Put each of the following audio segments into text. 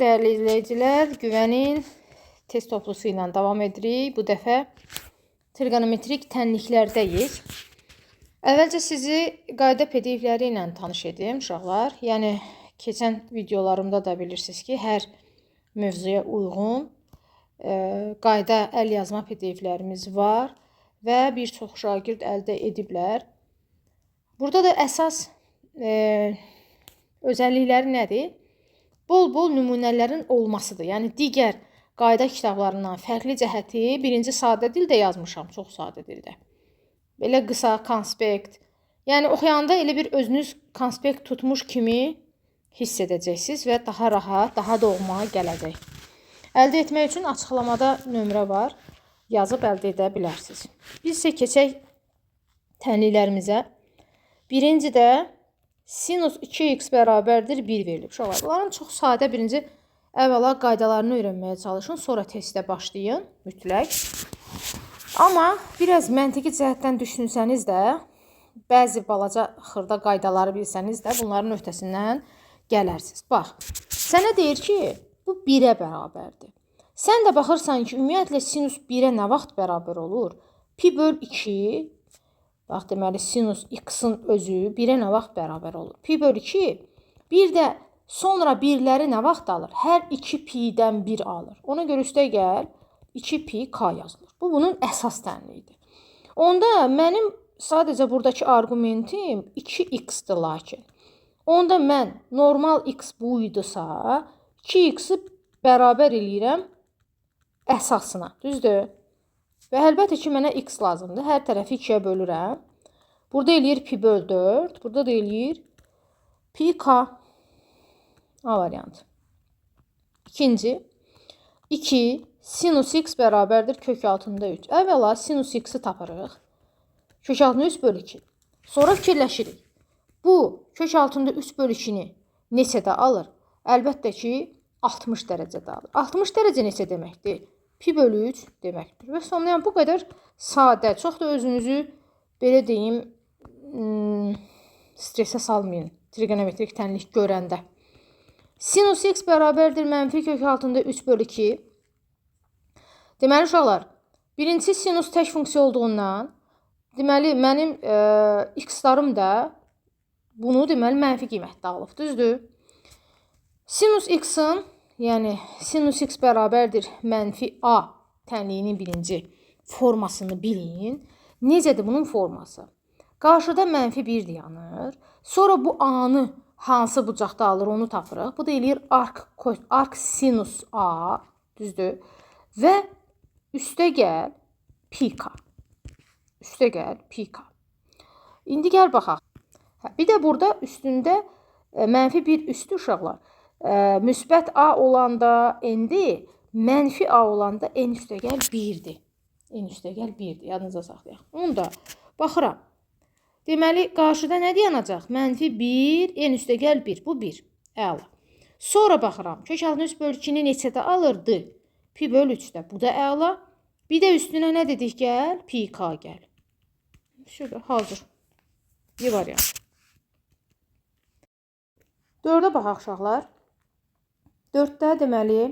Değerli izleyiciler, güvənin test toplusu ilə davam edirik. Bu dəfə trigonometrik tənliklərdəyik. Əvvəlcə sizi qayda PDF-ləri ilə tanış edim, uşaqlar. Yəni, keçən videolarımda da bilirsiniz ki, hər mövzuya uyğun qayda əl yazma PDF-lərimiz var və bir çox şagird əldə ediblər. Burada da əsas özəllikləri nədir? Bol-bol nümunələrin olmasıdır. Yəni, digər qayda kitablarından fərqli cəhəti birinci sadə dildə yazmışam, çox sadə dildə. Belə qısa, konspekt. Yəni, oxuyanda elə bir özünüz konspekt tutmuş kimi hiss edəcəksiniz və daha rahat, daha doğma gələcək. Əldə etmək üçün açıqlamada nömrə var. Yazıb əldə edə bilərsiniz. Biz isə keçək tənliklərimizə. Birinci də sinus 2x bərabərdir 1 verilib. Uşaqlar, bunların çox sadə birinci əvvəla qaydalarını öyrənməyə çalışın. Sonra testə başlayın, mütləq. Amma biraz məntiqi cəhətdən düşünsəniz də, bəzi balaca xırda qaydaları bilsəniz də, bunların öhdəsindən gələrsiniz. Bax, sənə deyir ki, bu 1-ə bərabərdir. Sən də baxırsan ki, ümumiyyətlə sinus 1-ə nə vaxt bərabər olur? Pi böl 2, bax, deməli, sinus x-in özü 1-ə nə vaxt bərabər olur? Pi böl 2, bir də sonra 1-ləri nə vaxt alır? Hər 2 pi-dən 1 alır. Ona görə üstə gəl, 2 pi k yazılır. Bu, bunun əsas tənliyidir. Onda mənim sadəcə buradakı arqumentim 2x-dir lakin. Onda mən normal x bu idisə, 2x-i bərabər eləyirəm əsasına, düzdür? Və əlbəttə ki, mənə x lazımdır. Hər tərəfi 2-yə bölürəm. Burada eləyir pi böl 4. Burada da eləyir pi k. A variantı. İkinci. 2 sinus x bərabərdir kök altında 3. Əvvəla sinus x-i tapırıq. Kök altında 3 böl 2. Sonra fikirləşirik. Bu kök altında 3 böl 2-ni neçədə alır? Əlbəttə ki, 60 dərəcədə alır. 60 dərəcə neçə deməkdir? Pi bölü 3 deməkdir. Və sonlayan bu qədər sadə, çox da özünüzü, belə deyim, stresə salmayın trigonometrik tənlik görəndə. Sinus x bərabərdir mənfi kök altında 3 bölü 2. Deməli, uşaqlar, birincisi sinus tək funksiya olduğundan, deməli, mənim x-larım da bunu, deməli, mənfi qiymətdə alıb, düzdür? Sinus x-in, yəni sinus x bərabərdir mənfi a tənliyinin birinci formasını bilin. Necədir bunun forması? Qarşıda mənfi 1 dayanır. Sonra bu a-nı hansı bucaqda alır onu tapırıq. Bu da eləyir arc sinus a, düzdür? Və üstə gəl pi k. Üstə gəl pi k. İndi gəl baxaq. Bir də burada üstündə mənfi 1 üstü uşaqlar. Müsbət a olanda n-dir, mənfi a olanda n üstə gəl 1-dir. N üstə gəl 1-dir, yadınıza saxlayaq. Onu da baxıram. Deməli, qarşıda nə dayanacaq? Mənfi 1, n üstə gəl 1. Bu 1. Əla. Sonra baxıram. Kök altında 3 böl 2-ni neçədə alırdı? Pi böl 3-də. Bu da əla. Bir də üstünə nə dedik gəl? Pi k gəl. Şöyle, hazır. Bir variant. 4-ə baxaq uşaqlar. 4-də deməli,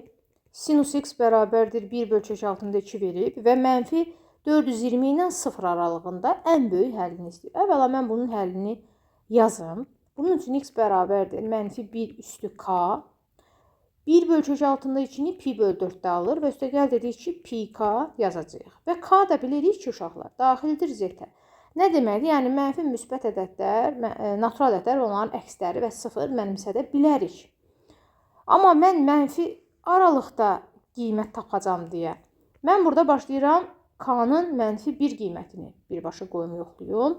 sinus x bərabərdir 1 böl kök altında 2 verib və mənfi 420 ilə 0 aralığında ən böyük həllini istəyir. Əvvəla mən bunun həllini yazım. Bunun üçün x bərabərdir mənfi 1 üstü k. 1 böl kök altında 2-ni pi böl 4-də alır və üstə gəl dedik ki, pi k yazacağıq. Və k da bilirik ki, uşaqlar, daxildir z-ə. Nə deməkdir? Yəni, mənfi müsbət ədədlər, natural ədədlər, onların əksləri və 0 mənimsədə bilərik. Amma mən mənfi aralıqda qiymət tapacam deyə. Mən burada başlayıram k-nın mənfi 1 qiymətini birbaşa qoyum yoxluyum.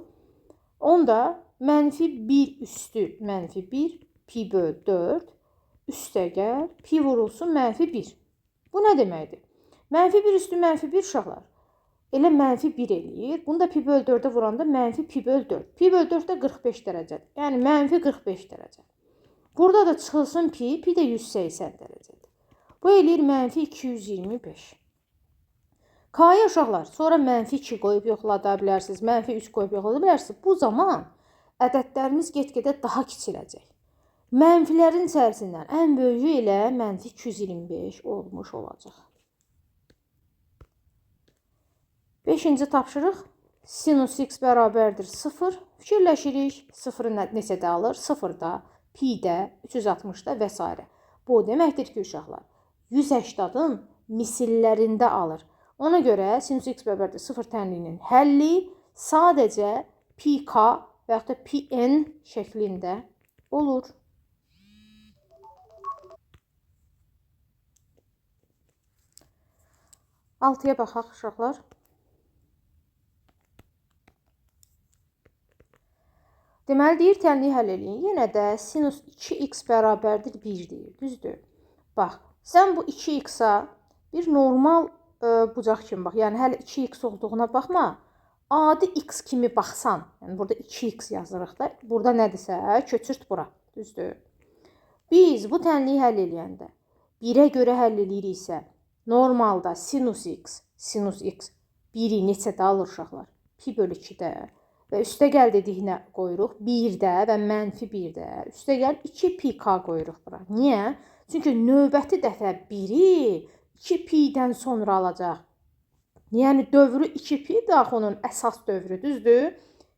Onda mənfi 1 üstü mənfi 1 pi böl 4 üstə gəl pi vurulsun mənfi 1. Bu nə deməkdir? Mənfi 1 üstü mənfi 1 uşaqlar. Elə mənfi 1 eləyir. Bunu da pi böl 4-ə vuranda mənfi pi böl 4. Pi böl 4 də 45 dərəcədir. Yəni mənfi 45 dərəcə. Burada da çıxılsın pi də 180 dərəcədir. Bu eləyir mənfi 225. K-ya uşaqlar, sonra mənfi 2 qoyub yoxlada bilərsiniz, mənfi 3 qoyub yoxlada bilərsiniz. Bu zaman ədədlərimiz get-gedə daha kiçiləcək. Mənfilərin içərisindən ən böyüyü ilə mənfi 225 olmuş olacaq. 5-ci tapşırıq. Sinus x bərabərdir 0. Fikirləşirik. 0-ı neçədə alır? 0-da, pi-də, 360-da və s. Bu deməkdir ki, uşaqlar, 180-ın misillərində alır. Ona görə sinus x bərabərdir 0 tənliyinin həlli sadəcə pi-k və yaxud da pi-n şəklində olur. Altıya baxaq, uşaqlar. Deməli, deyir, tənliyi həll eləyin. Yenə də sinus 2x bərabərdir 1 deyir. Düzdür? Bax, sən bu 2x-a bir normal bucaq kimi bax. Yəni, hələ 2x olduğuna baxma. Adi x kimi baxsan, yəni burada 2x yazırıq da, burada nədirsə, köçürt bura. Düzdür? Biz bu tənliyi həll eləyəndə 1-ə görə həll eləyiriksə, normalda sinus x 1-i neçədə alır uşaqlar? Pi bölü 2-də. Və üstəgəl dediyinə qoyuruq 1-də və mənfi 1-də. Üstəgəl 2pk qoyuruq bura. Niyə? Çünki növbəti dəfə 1-i 2pi-dən sonra alacaq. Yəni dövrü 2pi daxil onun əsas dövrü, düzdür?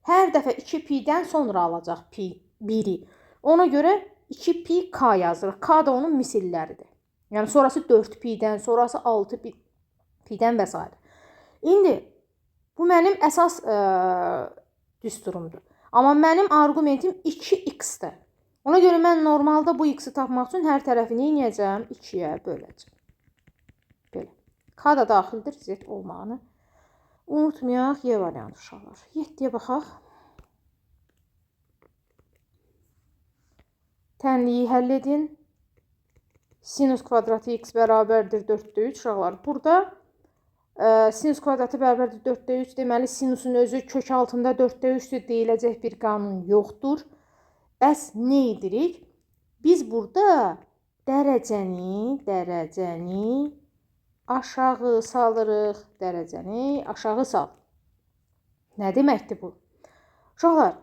Hər dəfə 2pi-dən sonra alacaq 1-i. Ona görə 2pk yazırıq. K da onun misilləridir. Yəni sonrası 4pi-dən, sonrası 6pi-dən və s. İndi bu mənim əsas düsturumdur. Amma mənim argumentim 2x-dir. Ona görə mən normalda bu x-i tapmaq üçün hər tərəfini eləyəcəm? 2-yə böləcəm. Belə. K da daxildir z olmağını. Unutmayaq, Y variantı uşaqlar. 7-yə baxaq. Tənliyi həll edin. Sinus kvadratı x bərabərdir 4-də 3 uşaqlar. Burada sinus kvadratı bərabərdir 4-də 3. Deməli, sinusun özü kök altında 4-də 3-dür deyiləcək bir qanun yoxdur. Bəs nə edirik? Biz burada dərəcəni aşağı salırıq. Dərəcəni aşağı sal. Nə deməkdir bu? Uşaqlar,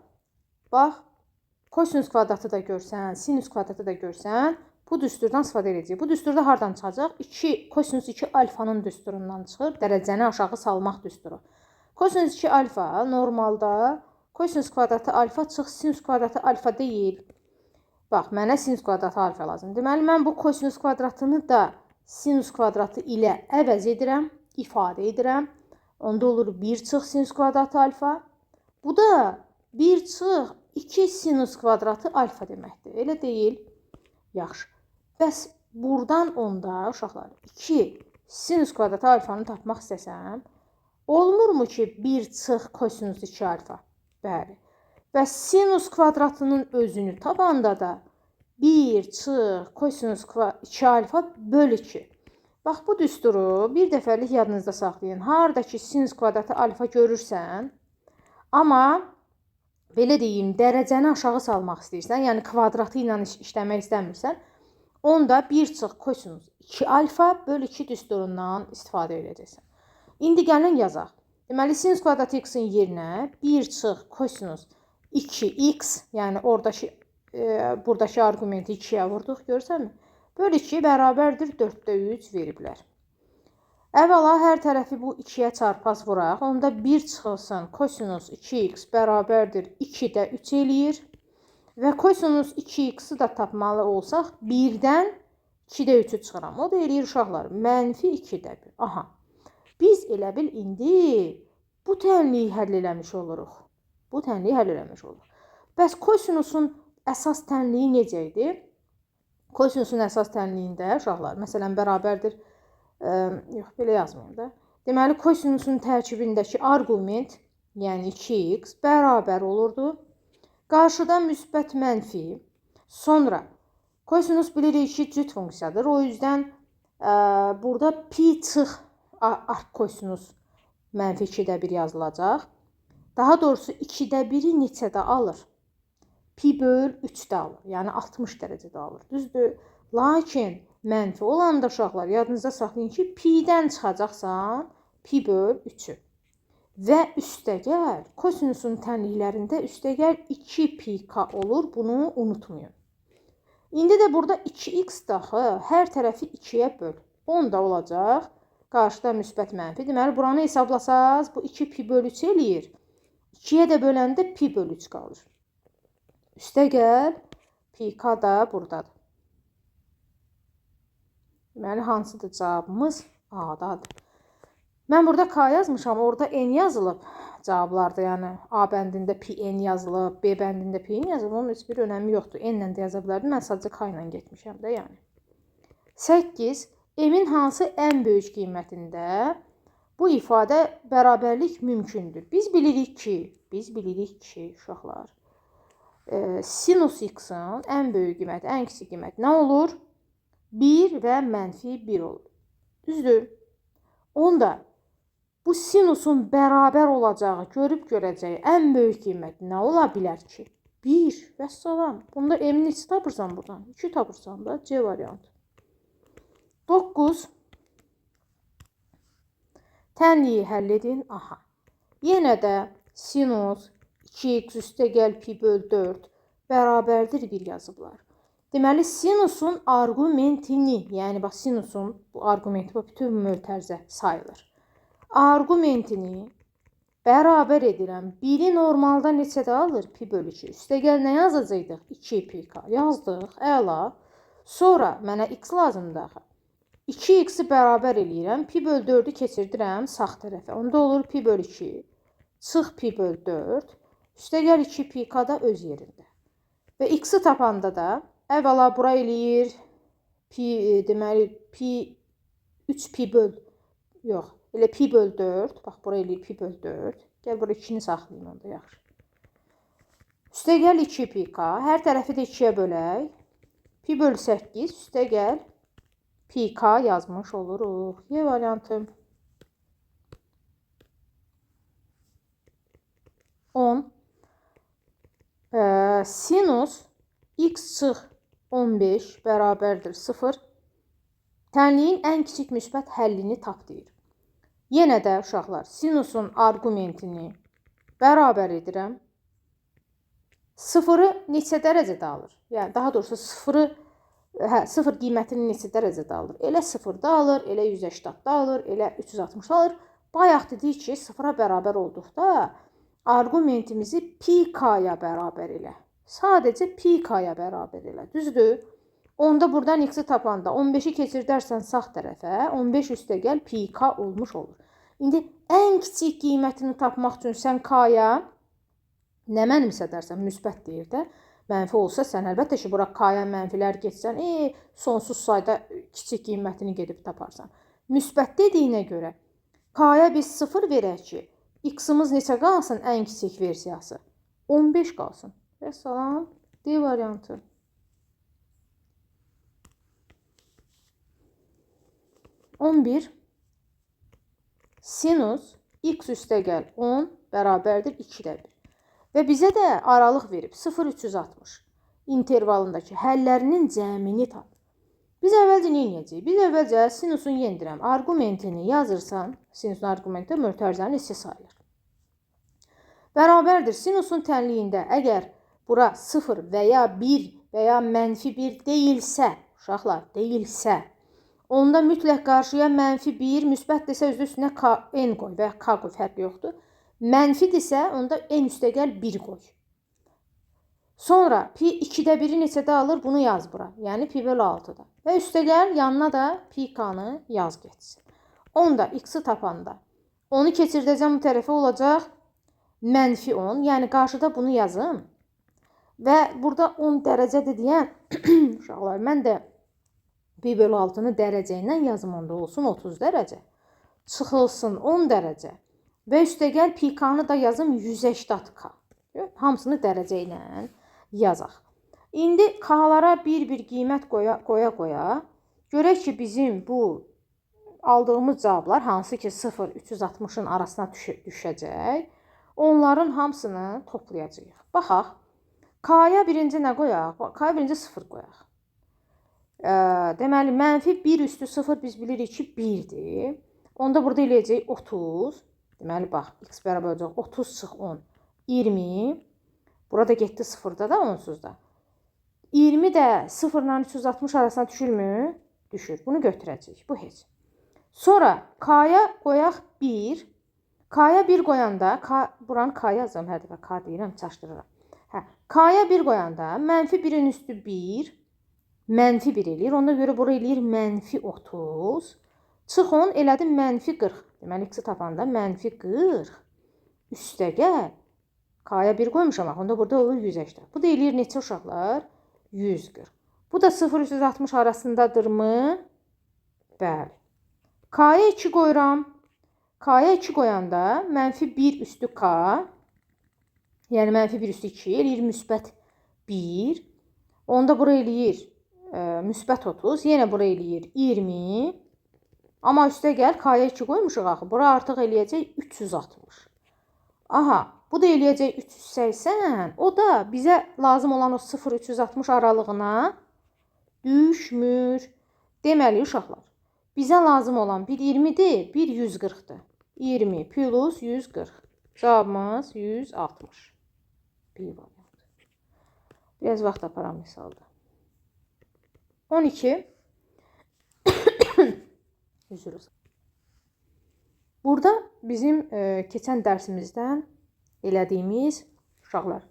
bax, kosinus kvadratı da görsən, sinus kvadratı da görsən, bu düsturdan istifadə edəcəyik. Bu düsturda hardan çıxacaq? Kosinus 2 alfanın düsturundan çıxır. Dərəcəni aşağı salmaq düsturu. Kosinus 2 alfa normalda kosinus kvadratı alfa çıx sinus kvadratı alfa deyil. Bax, mənə sinus kvadratı alfa lazım. Deməli, mən bu kosinus kvadratını da sinus kvadratı ilə əvəz edirəm, ifadə edirəm. Onda olur 1 çıx sinus kvadratı alfa. Bu da 1 çıx 2 sinus kvadratı alfa deməkdir. Elə deyil. Yaxşı. Bəs buradan onda uşaqlar 2 sinus kvadratı alfanı tapmaq istəsəm, olmurmu ki 1 çıx kosinus 2 alfa? Bəli. Və sinus kvadratının özünü tapanda da 1 çıx kosinus 2 alfa bölü 2. Bax, bu düsturu bir dəfəlik yadınızda saxlayın. Haradakı sinus kvadratı alfa görürsən, amma belə deyim, dərəcəni aşağı salmaq istəyirsən, yəni kvadratı ilə işləmək istəmirsən, onda 1 çıx kosinus 2 alfa bölü 2 düsturundan istifadə edəcəksən. İndi gəlin yazaq. Deməli, sinus kvadratı x-in yerinə 1 çıx kosinus 2x, yəni buradakı argumenti 2-yə vurduq, görsənmi? Bölü 2 bərabərdir 4-də 3 veriblər. Əvvəla hər tərəfi bu 2-yə çarpaz vuraq. Onda 1 çıxılsın kosinus 2x bərabərdir 2-də 3 eləyir. Və kosinus 2x-i da tapmalı olsaq 1-dən 2-də 3-ü çıxıram. O da eləyir uşaqlar mənfi 2-də 1. Aha. Biz elə bil indi bu tənliyi həll eləmiş oluruq. Bəs kosinusun əsas tənliyi necə idi? Kosinusun əsas tənliyində uşaqlar, məsələn, bərabərdir, yox, belə yazmayayım da. Deməli, kosinusun tərkibindəki argument, yəni 2x, bərabər olurdu. Qarşıda müsbət mənfi. Sonra, kosinus bilirik ki, cüt funksiyadır. O yüzden burada pi çıx arq kosinus mənfi 2-də 1 yazılacaq. Daha doğrusu 2-də 1-i neçədə alır? Pi böl 3-də alır. Yəni 60 dərəcədə alır. Düzdür? Lakin mənfi olanda uşaqlar yadınızda saxlayın ki, pi-dən çıxacaqsan pi böl 3-ü. Və üstəgəl kosinusun tənliklərində üstəgəl 2pk olur. Bunu unutmayın. İndi də burada 2x daxı hər tərəfi 2-yə böl. 10 da olacaq. Qarşıda müsbət mənfi. Deməli, buranı hesablasaz, bu 2 pi bölü 3 eləyir. 2-yə də böləndə pi bölü 3 qalır. Üstə gəl, pi k da buradadır. Deməli, hansıdır cavabımız? A-dadır. Mən burada k yazmışam, orada n yazılıb cavablarda. Yəni, A bəndində pi n yazılıb, B bəndində pi n yazılıb. Onun heç bir önəmi yoxdur. N-lə də yaza bilərdim. Mən sadəcə k ilə getmişəm də, yəni. 8. M-in hansı ən böyük qiymətində bu ifadə bərabərlik mümkündür? Biz bilirik ki, uşaqlar, sinus x-in ən böyük qiyməti, ən kiçik qiyməti nə olur? 1 və mənfi 1 olur. Düzdür? Onda bu sinusun bərabər olacağı, görüb görəcəyi ən böyük qiymət nə ola bilər ki? 1 və salam. Bunda m-ni neçə tapırsan buradan? 2 tapırsan da C variantı. 9. Tənliyi həll edin. Aha. Yenə də sinus 2x üstə gəl pi böl 4 bərabərdir 1 yazıblar. Deməli, sinusun argumentini, yəni bax, sinusun bu argumenti bütün mötərizə sayılır. Argumentini bərabər edirəm. 1-i normalda neçədə alır? Pi bölü 2. Üstə gəl nə yazacaqdıq? 2 pi k. Yazdıq. Əla. Sonra mənə x lazımdır axı. 2x-i bərabər eləyirəm. Pi böl 4-ü keçirdirəm sağ tərəfə. Onda olur pi böl 2. Çıx pi böl 4. Üstə gəl 2 pi k da öz yerində. Və x-i tapanda da əvvəla bura eləyir. Deməli, pi 3 pi böl. Yox. Elə pi böl 4. Bax, bura eləyir pi böl 4. Gəl bura 2-ni saxlayın onda yaxşı. Üstə gəl 2 pi k. Hər tərəfi də 2-yə bölək. Pi böl 8. Üstə gəl pi k yazmış oluruq. Y variantı. 10. Sinus x çıx 15 bərabərdir 0. Tənliyin ən kiçik müsbət həllini tap deyir. Yenə də uşaqlar, sinusun argumentini bərabər edirəm. 0-ı neçə dərəcədə alır? Yəni, daha doğrusu 0 qiymətini neçə dərəcədə alır? Elə 0-da alır, elə 180-da alır, elə 360-da alır. Bayaq dedik ki, 0-a bərabər olduqda argumentimizi pi k-ya bərabər elə. Sadəcə pi k-ya bərabər elə. Düzdür? Onda buradan x-i tapanda 15-i keçirdərsən sağ tərəfə, 15 üstə gəl pi k olmuş olur. İndi ən kiçik qiymətini tapmaq üçün sən k-ya nə mənimsədərsən? Müsbət deyir də. Mənfi olsa sən əlbəttə ki, bura k-ya mənfilər geçsən, sonsuz sayda kiçik qiymətini gedib taparsan. Müsbət dediyinə görə k-ya biz 0 verək ki, x-ımız neçə qalsın ən kiçik versiyası? 15 qalsın. Və salam, D variantı. 11. Sinus x üstə gəl 10 bərabərdir 2-də 1. Və bizə də aralıq verib 0-360 intervalındakı həllərinin cəmini tap. Biz əvvəlcə nə edəcəyik? Biz əvvəlcə sinusun yendirəm argumentini yazırsan, sinusun argumenti mötərizənin hissi sayılır. Bərabərdir sinusun tənliyində əgər bura 0 və ya 1 və ya mənfi 1 deyilsə, uşaqlar, deyilsə, onda mütləq qarşıya mənfi 1, müsbət desə özü üstünə n qoy və ya k qoy, fərqi yoxdur. Mənfi desə, onda n üstə gəl 1 qoy. Sonra pi 2-də 1-i neçədə alır? Bunu yaz bura. Yəni pi böl 6-da. Və üstə gəl, yanına da pi k-nı yaz getsin. Onda x-i tapanda 10-u keçirdəcəm bu tərəfə olacaq mənfi 10. Yəni qarşıda bunu yazım. Və burada 10 dərəcədir deyən uşaqlar, mən də pi böl 6-nı dərəcə ilə yazım, onda olsun 30 dərəcə. Çıxılsın 10 dərəcə. Və üstə gəl pi k-nı da yazım 180 k. Hamısını dərəcə ilə yazaq. İndi k-lara bir qiymət qoya. Görək ki, bizim bu aldığımız cavablar hansı ki 0-360-ın arasına düşəcək. Onların hamısını toplayacağıq. Baxaq. K-ya birinci nə qoyaq? K-ya birinci 0 qoyaq. Deməli, mənfi 1 üstü 0 biz bilirik ki 1-dir. Onda burada eləyəcək 30. Deməli, bax, x bərabər olacaq 30 çıx 10, 20. Burada getdi 0-da da, onsuz da. 20 də 0 ilə 360 arasına düşürmü? Düşür. Bunu götürəcəyik. Bu heç. Sonra k-ya qoyaq 1. K-ya 1 qoyanda, buranı k yazıram hər dəfə, k deyirəm, çaşdırıram. Hə, k-ya 1 qoyanda mənfi 1-in üstü 1, mənfi 1 eləyir. Ona görə bura eləyir mənfi 30. Çıx 10 elədim mənfi 40. Deməli, x-i tapanda mənfi 40 üstəgəl. K-ya 1 qoymuşam, onda burada olur 180. Bu da eləyir neçə uşaqlar? 140. Bu da 0-360 arasındadırmı? Bəli. K-ya 2 qoyuram. K-ya 2 qoyanda mənfi 1 üstü k, yəni mənfi 1 üstü 2 eləyir müsbət 1. Onda bura eləyir müsbət 30. Yenə bura eləyir 20. Amma üstə gəl k-ya 2 qoymuşuq axı. Bura artıq eləyəcək 360. Aha, bu da eləyəcək 380. O da bizə lazım olan o 0-360 aralığına düşmür. Deməli uşaqlar, bizə lazım olan bir 20-dir, bir 140-dır. 20 plus 140. Cavabımız 160. Bir variant. Biraz vaxt aparam misalda. 12. Üzürüz. Burada bizim keçən dərsimizdən elədiyimiz uşaqlar,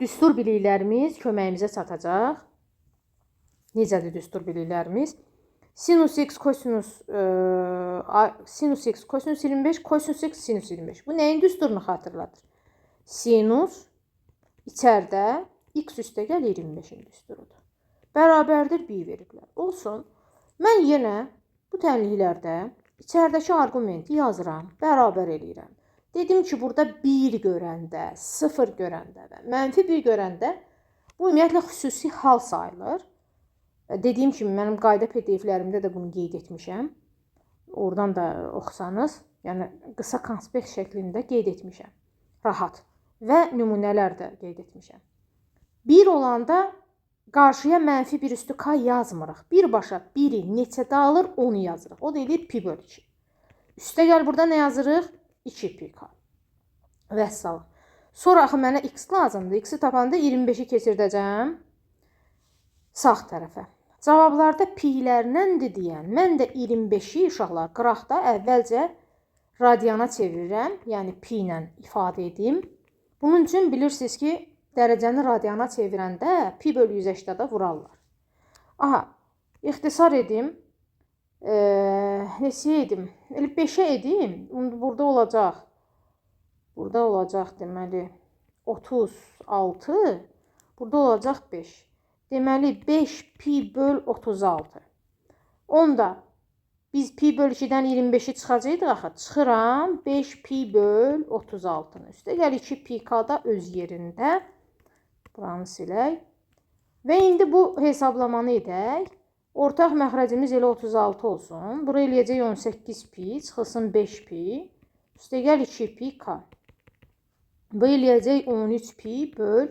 düstur biliklərimiz köməyimizə çatacaq. Necədir düstur biliklərimiz? Sinus x, kosinus x, kosinus 25, kosinus x, sinus 25. Bu nəyin düsturunu xatırladır? Sinus içərdə x üstəgəl 25-in düsturudur. Bərabərdir 1 veriblər. Olsun. Mən yenə bu tənliklərdə içərdəki arqumenti yazıram, bərabər eləyirəm. Dedim ki, burada 1 görəndə, 0 görəndə və mənfi 1 görəndə bu ümumiyyətlə xüsusi hal sayılır. Dediyim kimi, mənim qayda PDF-lərimdə də bunu qeyd etmişəm. Oradan da oxusanız, yəni qısa konspekt şəklində qeyd etmişəm. Rahat. Və nümunələr də qeyd etmişəm. 1 olanda qarşıya mənfi 1 üstü k yazmırıq. Birbaşa 1-i neçədə alır, onu yazırıq. O da eləyir pi bölü 2. Üstə gəl burada nə yazırıq? 2 pi k. Vəssalam. Sonra axı mənə x lazımdır. X-i tapanda 25-i keçirdəcəm sağ tərəfə. Cavablarda pi-lərləndir deyən, mən də 25-i uşaqlar qıraqda əvvəlcə radiana çevirirəm. Yəni pi ilə ifadə edim. Bunun üçün bilirsiniz ki, dərəcəni radiana çevirəndə pi bölü 180-də vurarlar. Aha, ixtisar edim. Neçə edim? 5-ə edim. Burada olacaq. Burada olacaq deməli 36. Burada olacaq 5. Deməli 5 pi böl 36. Onda biz pi böl 2-dən 25-i çıxacaqdıq axı. Çıxıram 5 pi böl 36-nı. Üstə gəl 2 pi k da öz yerində. Buranı silək. Və indi bu hesablamanı edək. Ortaq məxrəcimiz elə 36 olsun. Bura eləyəcək 18 pi, çıxılsın 5 pi. Üstə gəl 2 pi k. Bu eləyəcək 13 pi böl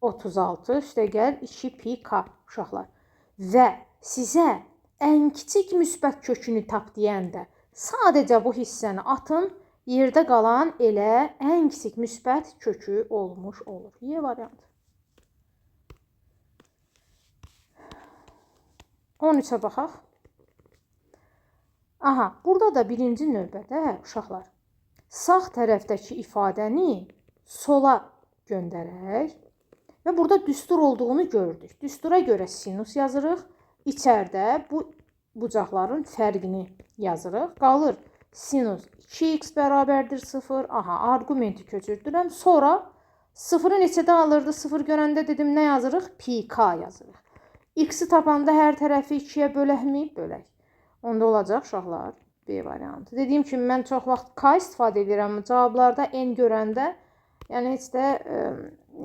36. Üstə gəl 2 pi k uşaqlar. Və sizə ən kiçik müsbət kökünü tap deyəndə sadəcə bu hissəni atın. Yerdə qalan elə ən kiçik müsbət kökü olmuş olur. Y variantı. 13-ə baxaq. Aha, burada da birinci növbədə uşaqlar sağ tərəfdəki ifadəni sola göndərək və burada düstur olduğunu gördük. Düstura görə sinus yazırıq. İçərdə bu bucaqların fərqini yazırıq. Qalır sinus 2x bərabərdir 0. Aha, argumenti köçürdürəm. Sonra 0-ı neçədə alırdı? 0 görəndə dedim nə yazırıq? Pi k yazırıq. X-i tapanda hər tərəfi 2-yə böləkmi? Bölək. Onda olacaq uşaqlar B variantı. Dediyim kimi mən çox vaxt k istifadə edirəm. Cavablarda n görəndə yəni heç də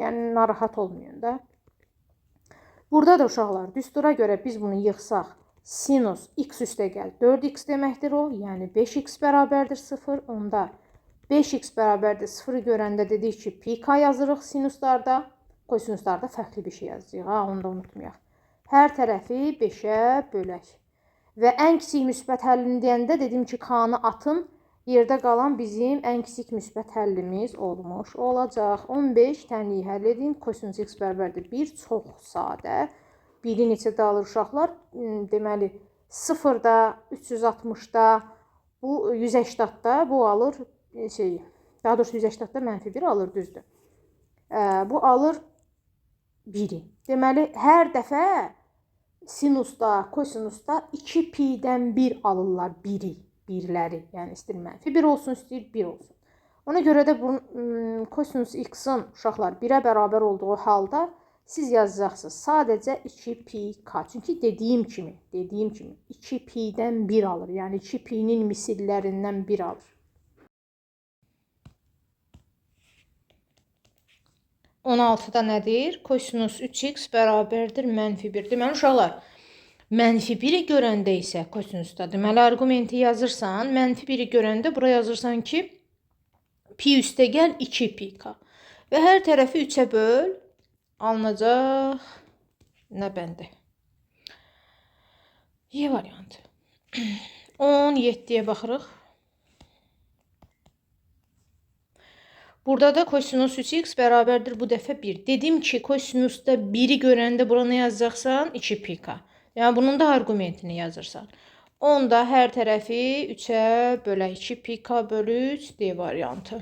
yəni narahat olmayın da. Burada da uşaqlar düstura görə biz bunu yığsaq sinus x üstə gəl 4x deməkdir o. Yəni 5x bərabərdir 0. Onda 5x bərabərdir 0-ı görəndə dedik ki pi k yazırıq sinuslarda. Kosinuslarda fərqli bir şey yazacağıq. Ha, onu da unutmayaq. Hər tərəfi 5-ə bölək. Və ən kiçik müsbət həllini deyəndə dedim ki, k-nı atın Yerdə qalan bizim ən kiçik müsbət həllimiz olmuş olacaq. 15 tənliyi həll edin. Kosinus x bərabərdir 1. Çox sadə. 1-i neçədə alır uşaqlar? Deməli 0-da, 360-da, bu 180-da bu alır daha doğrusu 180-da -1 alır, düzdür. Bu alır 1-i. Deməli hər dəfə sinusda, kosinusda 2 pi'dən 1 alırlar 1'i. Birləri, yəni istəyir mənfi 1 olsun, istəyir 1 olsun. Ona görə də bu kosinus x-in uşaqlar 1'ə bərabər olduğu halda siz yazacaqsınız sadəcə 2 pi k. Çünki dediyim kimi 2 pi'dən 1 alır. Yəni 2 pi'nin misillərindən 1 alır. 16-da nədir? Kosinus 3x bərabərdir -1. Deməli uşaqlar, -1'i görəndə isə kosinusda, deməli arqumenti yazırsan, -1'i görəndə bura yazırsan ki, pi üstə gəl 2 pi k. Və hər tərəfi 3'ə böl, alınacaq nə bəndə? Y variantı. 17'yə baxırıq. Burada da kosinus 3x bərabərdir bu dəfə 1. Dedim ki, kosinusda 1'i görəndə bura nə yazacaqsan? 2 pi k. Yəni bunun da arqumentini yazırsan. Onda hər tərəfi 3'ə bölək 2 pi k bölü 3 D variantı.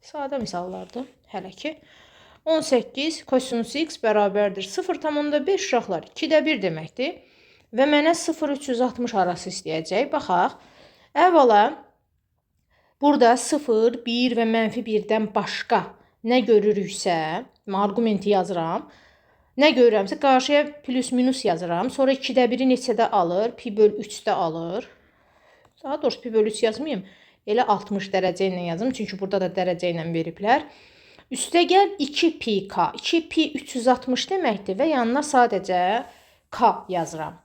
Sadə misallardır hələ ki. 18 kosinus x bərabərdir 0,5 uşaqlar 2'də 1 deməkdir. Və mənə 0-360 arası istəyəcək. Baxaq. Əvvəla burada 0, 1 və -1'dən başqa nə görürüksə, arqumenti yazıram. Nə görürəmsə qarşıya plus minus yazıram. Sonra 2'də 1'i neçədə alır? Pi böl 3'də alır. Daha doğrusu pi böl 3 yazmayayım. Elə 60 dərəcə ilə yazım. Çünki burada da dərəcə ilə veriblər. Üstə gəl 2 pi k. 2 pi 360 deməkdir və yanına sadəcə k yazıram.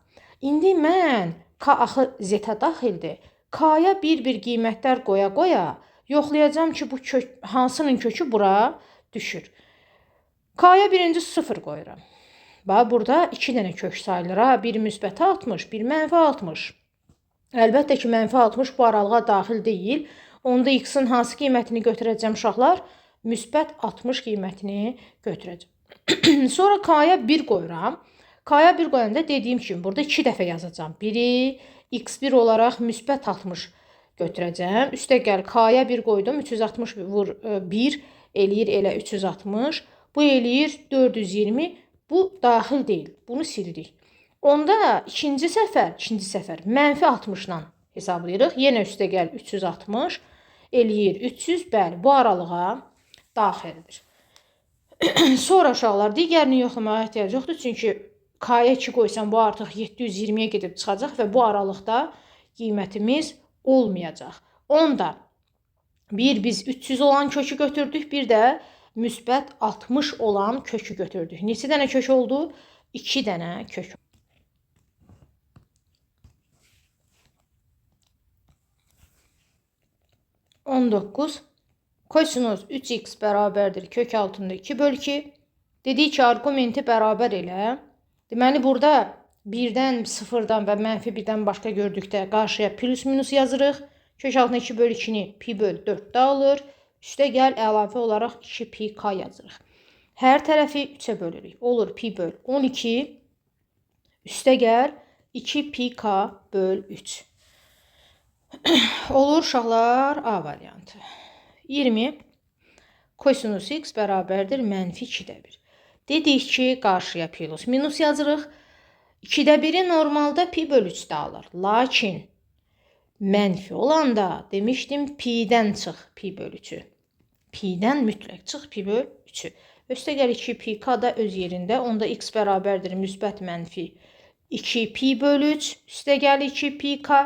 İndi mən k axı z-ə daxildir. K-ya bir qiymətlər qoya yoxlayacağım ki, bu hansının kökü bura düşür. K-ya birinci 0 qoyuram. Bax, burada 2 dənə kök sayılır. Bir müsbət 60, bir mənfi 60. Əlbəttə ki, mənfi 60 bu aralığa daxil deyil. Onda x-in hansı qiymətini götürəcəm uşaqlar? Müsbət 60 qiymətini götürəcəm. Sonra k-ya 1 qoyuram. K-ya 1 qoyanda dediyim kimi burada 2 dəfə yazacağım. Biri x1 olaraq müsbət 60 götürəcəm. Üstə gəl k-ya 1 qoydum. 360 vur 1 eləyir elə 360. Bu eləyir 420. Bu daxil deyil. Bunu sildik. Onda ikinci səfər mənfi 60-la hesablayırıq. Yenə üstə gəl 360 eləyir 300. Bəli, bu aralığa daxildir. Sonra uşaqlar digərini yoxlamağa ehtiyac yoxdur. Çünki k-ya 2 qoysam bu artıq 720'yə gedib çıxacaq və bu aralıqda qiymətimiz olmayacaq. Onda biz 300 olan kökü götürdük. Bir də müsbət 60 olan kökü götürdük. Neçə dənə kök oldu? 2 dənə kök. On 19. Kosinus 3x bərabərdir kök altında 2 böl 2. Dedik ki, arqumenti bərabər elə. Deməli, burada 1'dən, 0'dan və -1'dən başqa gördükdə qarşıya plus minus yazırıq. Kök altında 2 böl 2'ni pi böl 4'də alır. Üstə gəl əlavə olaraq 2 pi k yazırıq. Hər tərəfi 3'ə bölürük. Olur pi böl 12. Üstə gəl 2 pi k böl 3. Olur uşaqlar A variantı. 20. Kosinus x bərabərdir -2'də 1. Dedik ki, qarşıya plus minus yazırıq. 2'də 1'i normalda pi böl 3'də alır. Lakin mənfi olanda demişdim pi'dən çıx pi böl 3'ü. Pi'dən mütləq çıx pi böl 3'ü. Üstə gəl 2 pi k da öz yerində. Onda x bərabərdir müsbət mənfi 2 pi böl 3. Üstə gəl 2 pi k.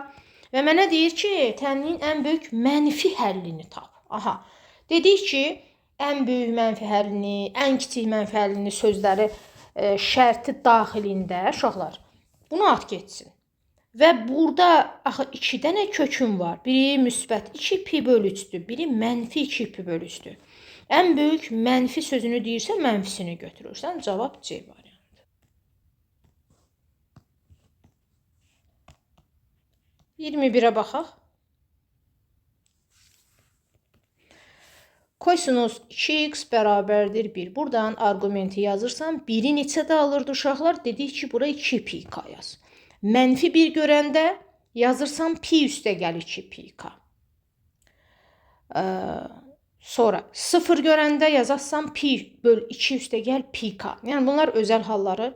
Və mənə deyir ki, tənliyin ən böyük mənfi həllini tap. Aha. Dedik ki, ən böyük mənfi həllini, ən kiçik mənfi həllini sözləri şərti daxilində uşaqlar. Bunu at getsin. Və burada axı 2 dənə köküm var. Biri müsbət 2 pi böl 3'dür. Biri mənfi 2 pi böl 3'dür. Ən böyük mənfi sözünü deyirsə, mənfisini götürürsən. Cavab C variantı. 21'ə baxaq. Kosinus 2x bərabərdir 1. Buradan arqumenti yazırsam 1-i neçədə alırdı uşaqlar? Dedik ki, bura 2 pi k yaz. Mənfi 1 görəndə yazırsam pi üstə gəl 2 pi k. Sonra 0 görəndə yazarsam pi böl 2 üstə gəl pi k. Yəni bunlar özəl halları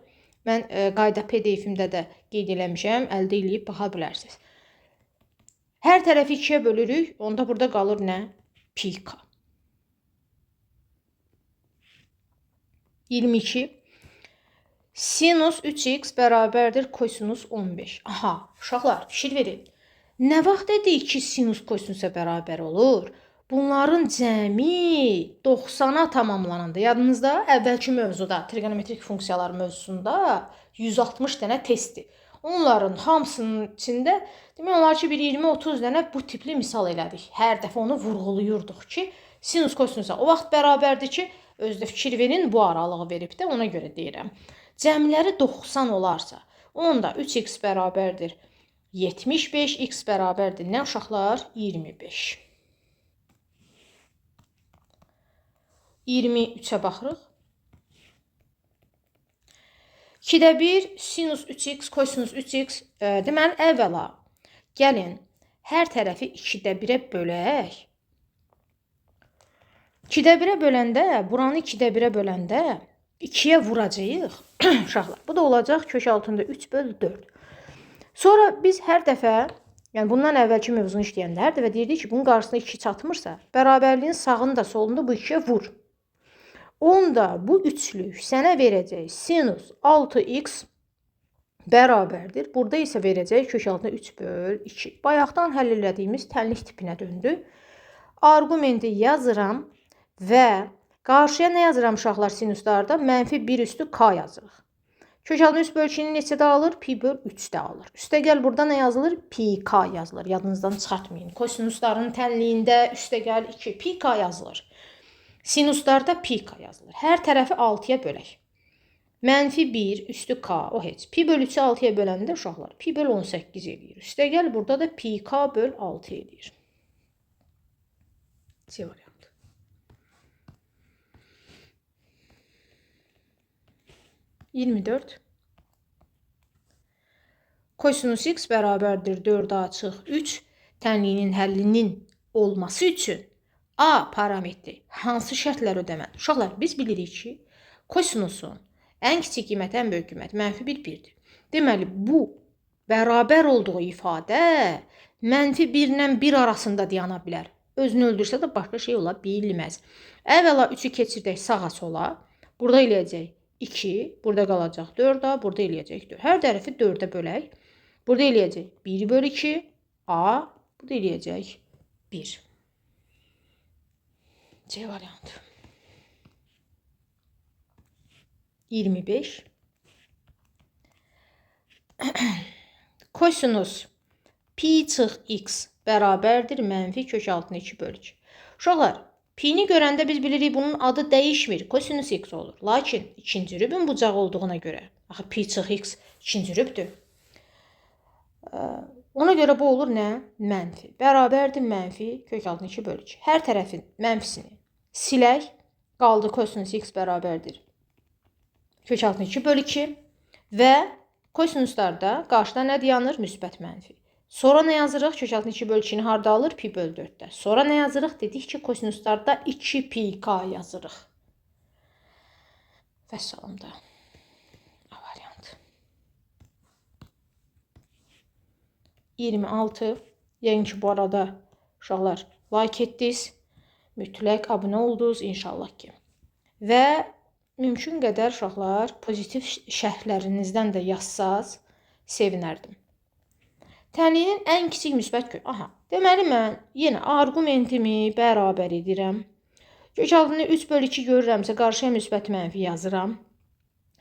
mən qayda PDF-imdə də qeyd eləmişəm. Əldə edib baxa bilərsiniz. Hər tərəfi 2-yə bölürük. Onda burada qalır nə? Pi k. 22. Sinus 3x bərabərdir kosinus 15. Aha, uşaqlar, fikir verin. Nə vaxt dedik ki, sinus kosinusa bərabər olur? Bunların cəmi 90-a tamamlananda. Yadınızda əvvəlki mövzuda, trigonometrik funksiyalar mövzusunda 160 dənə testdir. Onların hamısının içində demək olar ki, bir 20-30 dənə bu tipli misal elədik. Hər dəfə onu vurğuluyurduq ki, sinus kosinusa o vaxt bərabərdir ki, özdə fikir verin, bu aralığı verib də ona görə deyirəm. Cəmləri 90 olarsa, onda 3x bərabərdir 75, x bərabərdir nə uşaqlar? 25. 23-ə baxırıq. 2-də 1 sinus 3x, kosinus 3x. Deməli, əvvəla gəlin hər tərəfi 2-də 1-ə bölək. 2-də 1-ə böləndə, buranı 2-də 1-ə böləndə 2-yə vuracağıq. Uşaqlar, bu da olacaq kök altında 3 böl 4. Sonra biz hər dəfə, yəni bundan əvvəlki mövzunu işləyəndə hər dəfə deyirdik ki, bunun qarşısında 2 çatmırsa, bərabərliyin sağını da solunu bu 2-yə vur. Onda bu üçlük sənə verəcək sinus 6x bərabərdir. Burada isə verəcək kök altında 3 böl 2. Bayaqdan həll elədiyimiz tənlik tipinə döndü. Arqumenti yazıram və qarşıya nə yazıram uşaqlar sinuslarda? Mənfi 1 üstü k yazırıq. Kök altında 3 böl 2-ni neçədə alır? Pi böl 3-də alır. Üstə gəl burada nə yazılır? Pi k yazılır. Yadınızdan çıxartmayın. Kosinusların tənliyində üstə gəl 2 pi k yazılır. Sinuslarda pi k yazılır. Hər tərəfi 6-ya bölək. Mənfi 1 üstü k, o heç. Pi böl 3-ü 6-ya böləndə uşaqlar, pi böl 18 edir. Üstə gəl, burada da pi k böl 6 edir. C variantı. Kosinus x bərabərdir 4 açıq 3. Tənliyinin həllinin olması üçün A parametri hansı şərtlər ödəməlidir? Uşaqlar, biz bilirik ki, kosinusun ən kiçik qiymət, ən böyük qiymət mənfi 1-1-dir. Deməli, bu bərabər olduğu ifadə mənfi 1 ilə 1 arasında dayana bilər. Özünü öldürsə də başqa şey ola bilməz. Əvvəla 3-ü keçirdək sağa sola. Burada eləyəcək 2, burada qalacaq 4-a, burada eləyəcək 4. Hər tərəfi 4-ə bölək. Burada eləyəcək 1 böl 2, A, burada eləyəcək 1. C variantı. 25. Kosinus pi çıx x bərabərdir mənfi kök altında 2 böl 2. Uşaqlar, pi-ni görəndə biz bilirik bunun adı dəyişmir. Kosinus x olur. Lakin ikinci rübün bucağı olduğuna görə. Axı pi çıx x ikinci rübdür. Ona görə bu olur nə? Mənfi. Bərabərdir mənfi kök altında 2 böl 2. Hər tərəfin mənfisini silək. Qaldı kosinus x bərabərdir kök altında 2 böl 2 və kosinuslarda qarşıda nə dayanır? Müsbət mənfi. Sonra nə yazırıq? Kök altında 2 böl 2-ni harda alır? Pi böl 4-də. Sonra nə yazırıq? Dedik ki, kosinuslarda 2 pi k yazırıq. Vəssalam da. A variantı. 26. Yəqin ki, bu arada uşaqlar like etdiniz. Mütləq abunə oldunuz inşallah ki. Və mümkün qədər uşaqlar pozitiv şərhlərinizdən də yazsaz sevinərdim. Tənliyin ən kiçik müsbət kök. Aha, deməli mən yenə arqumentimi bərabər edirəm. Kök altında 3 böl 2 görürəmsə qarşıya müsbət mənfi yazıram.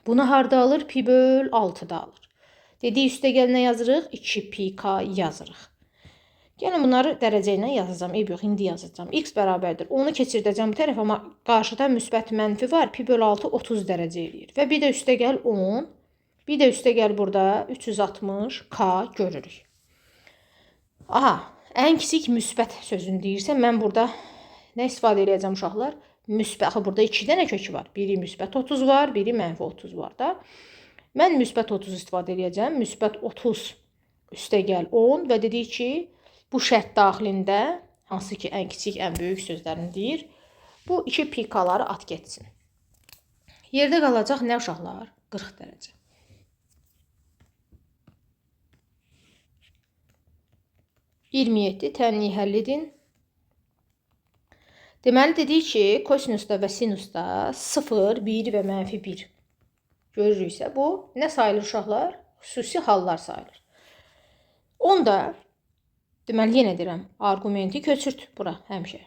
Bunu harda alır? Pi böl 6-da alır. Dedik üstə gəl nə yazırıq? 2 pi k yazırıq. Gəlin bunları dərəcə ilə yazacağım. Yox, indi yazacağım. X bərabərdir. Onu keçirdəcəm bu tərəf, amma qarşıda müsbət mənfi var. Pi böl 6 30 dərəcə eləyir. Və bir də üstə gəl 10. Bir də üstə gəl burada 360 k görürük. Aha, ən kiçik müsbət sözünü deyirsə, mən burada Nə istifadə edəcəm uşaqlar? Müsbət, burada 2 dənə kökü var. Biri müsbət 30 var, biri mənfi 30 var da. Mən müsbət 30 istifadə edəcəm. Müsbət 30 üstəgəl 10 və dedik ki, bu şərt daxilində, hansı ki, ən kiçik, ən böyük sözlərini deyir, bu 2 pikaları at getsin. Yerdə qalacaq nə uşaqlar? 40 dərəcə. Tənliyi həll edin. Deməli, dedik ki, kosinusda və sinusda 0, 1 və mənfi 1 görürüksə, bu nə sayılır uşaqlar? Xüsusi hallar sayılır. Onda, deməli, yenə deyirəm, argumenti köçürt bura həmişə.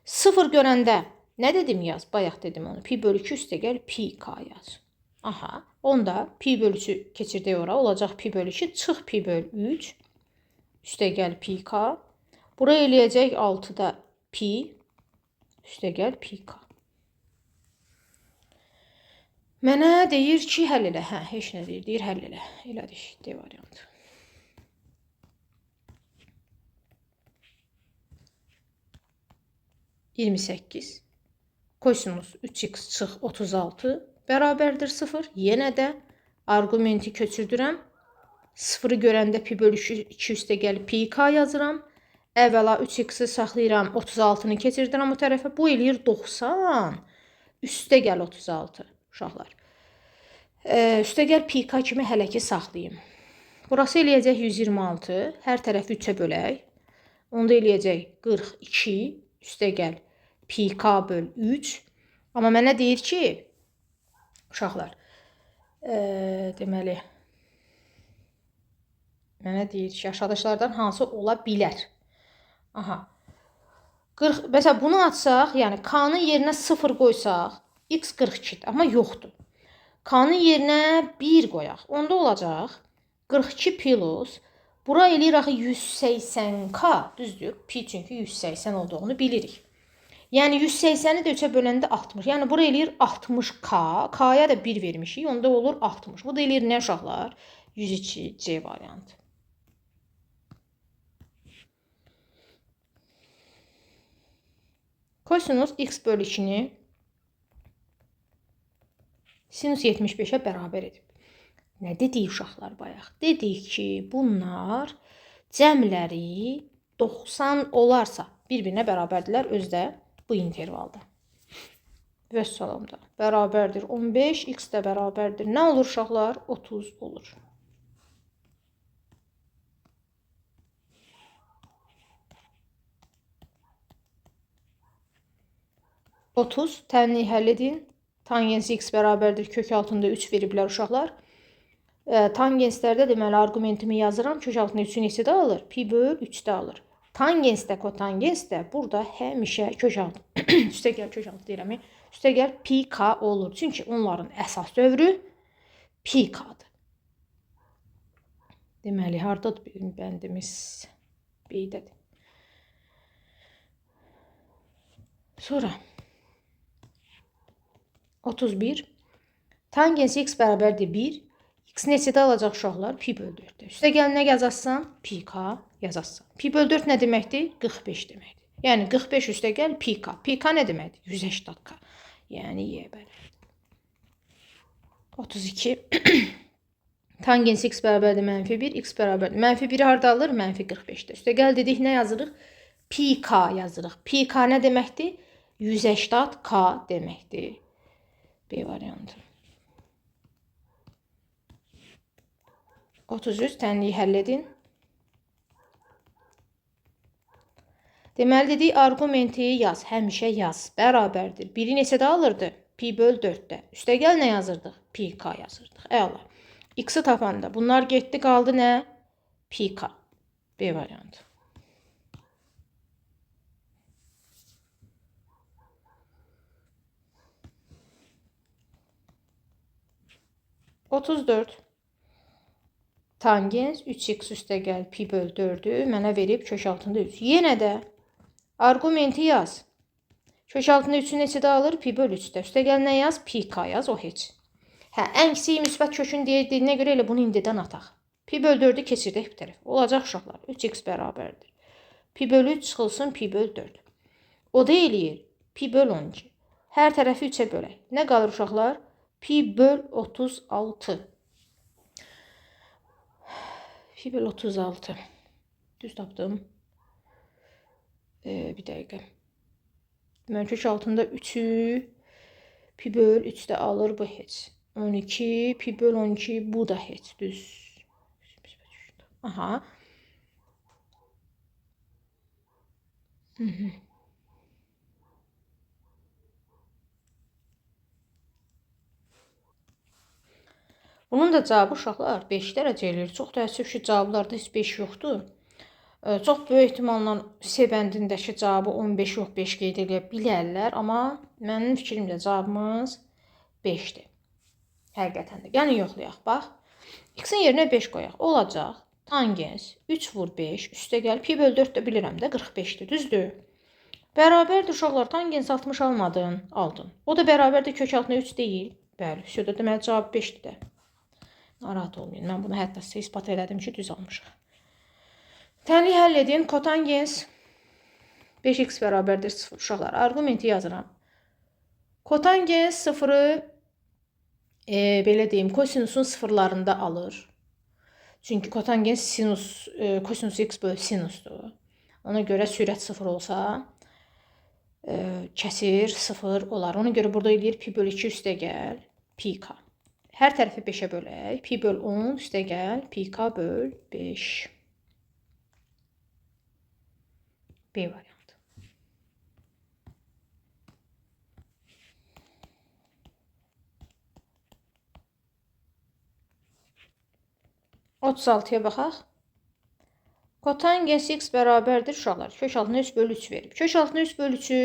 0 görəndə nə dedim yaz? Bayaq dedim onu. Pi bölü 2 üstəgəl pi k yaz. Aha, onda pi bölü 2 keçirdək ora. Olacaq pi bölü 2 çıx pi bölü 3 üstəgəl pi k. Bura eləyəcək 6-da pi üstəgəl pi k. Mənə deyir ki, həll elə. Hə, heç nə deyir. Deyir, həll elə. Elədik, D variantı. Kosinus 3x çıx 36 bərabərdir 0. Yenə də argumenti köçürdürəm. 0-ı görəndə pi bölü 2 üstəgəl pi k yazıram. Əvvəla 3x-i saxlayıram, 36-nı keçirdirəm o tərəfə. Bu eləyir 90 üstəgəl 36 uşaqlar. Üstəgəl pi k kimi hələ ki saxlayayım. Burası eləyəcək 126. Hər tərəfi 3-ə bölək. Onda eləyəcək 42 üstəgəl pi k böl 3. Amma mənə deyir ki, uşaqlar, deməli, mənə deyir ki, aşağıdaşlardan hansı ola bilər? Aha. 40, məsələn, bunu açsaq, yəni k-nın yerinə 0 qoysaq, x 42-dir, amma yoxdur. K-nın yerinə 1 qoyaq. Onda olacaq 42 plus, bura eləyir axı 180k, düzdür? Pi çünki 180 olduğunu bilirik. Yəni 180-i də 3-ə böləndə 60. Yəni bura eləyir 60k. K-ya da 1 vermişik. Onda olur 60. Bu da eləyir nə uşaqlar? 102 C variantı. Kosinus x bölü 2-ni sinus 75-ə bərabər edib. Nə dedik uşaqlar bayaq? Dedik ki, bunlar cəmləri 90 olarsa bir-birinə bərabərdirlər özdə bu intervalda. Vəssalamda. Bərabərdir 15, x də bərabərdir. Nə olur uşaqlar? 30 olur. Tənliyi həll edin. Tangens x bərabərdir kök altında 3 veriblər uşaqlar. Tangenslərdə deməli argumentimi yazıram. Kök altında 3-ü neçədə alır? Pi böl 3-də alır. Tangens də, kotangens də burada həmişə kök altı. Üstəgəl kök altı deyirəm. Üstəgəl pi k olur. Çünki onların əsas dövrü pi k-dır. Deməli, hardadır bizim bəndimiz? B-dədir. Sonra 31. Tangens x bərabərdir 1. X neçədə alacaq uşaqlar? Pi böl 4-də. Üstəgəl nə yazarsan? Pi k yazarsan. Pi böl 4 nə deməkdir? 45 deməkdir. Yəni 45 üstəgəl pi k. Pi k nə deməkdir? 180 k. Yəni y bərabərdir. 32. Tangens x bərabərdir mənfi 1. X bərabərdir. Mənfi 1-i harda alır? Mənfi 45-də. Üstəgəl dedik nə yazırıq? Pi k yazırıq. Pi k nə deməkdir? 180 k deməkdir. B variantı. 33 tənliyi həll edin. Deməli dedik, argumenti yaz. Həmişə yaz. Bərabərdir. Biri neçədə alırdı? Pi böl 4-də. Üstəgəl nə yazırdıq? Pi k yazırdıq. Əla. X-i tapanda bunlar getdi, qaldı nə? Pi k. B variantı. Tangens 3x üstəgəl pi böl 4-ü mənə verib kök altında 3. Yenə də argumenti yaz. Kök altında 3-ü neçədə alır? Pi böl 3-də. Üstəgəl nə yaz? Pi k yaz, o heç. Ən kiçik müsbət kökün dediyinə görə elə bunu indidən ataq. Pi böl 4-ü keçirdək bir tərəf. Olacaq uşaqlar. 3x bərabərdir. Pi böl 3 çıxılsın pi böl 4. O da eləyir pi böl 12. Hər tərəfi 3-ə bölək. Nə qalır uşaqlar? Pi böl 36. Pi böl 36. Düz tapdım. Bir dəqiqə. Deməli, kök altında 3-ü pi böl 3-də alır bu heç. 12, pi böl 12 bu da heç. Düz. Aha. Bunun da cavabı uşaqlar 5 dərəcə eləyir. Çox təəssüf ki, cavablarda heç 5 yoxdur. Çox böyük ehtimalla C bəndindəki cavabı 15 yox 5 qeyd edə bilərlər. Amma mənim fikrimdə cavabımız 5-dir. Həqiqətən də. Yəni yoxlayaq. Bax. X-in yerinə 5 qoyaq. Olacaq. Tangens 3 vur 5 üstə gəl. Pi böl 4 də bilirəm də 45-dir. Düzdür? Bərabərdir uşaqlar. Tangens 60 almadın. Aldın. O da bərabərdir kök altına 3 deyil. Bəli. Şurada deməli cavab 5-dir də. Narahat olmayın. Mən bunu hətta sizə ispat elədim ki, düz almışıq. Tənlik həll edin. Kotangens 5x bərabərdir 0. Uşaqlar, argumenti yazıram. Kotangens 0-ı belə deyim, kosinusun sıfırlarında alır. Çünki kotangens sinus, kosinus x böl sinusdur. Ona görə sürət 0 olsa, kəsir 0 olar. Ona görə burada eləyir pi böl 2 üstə gəl, pi k. Hər tərəfi 5-ə bölək. Pi böl 10 üstə gəl, pi k böl 5. B variantı. (36-ya baxaq. Kotangens x bərabərdir uşaqlar. Kök altına 3 böl 3 verib. Kök altına 3 böl 3-ü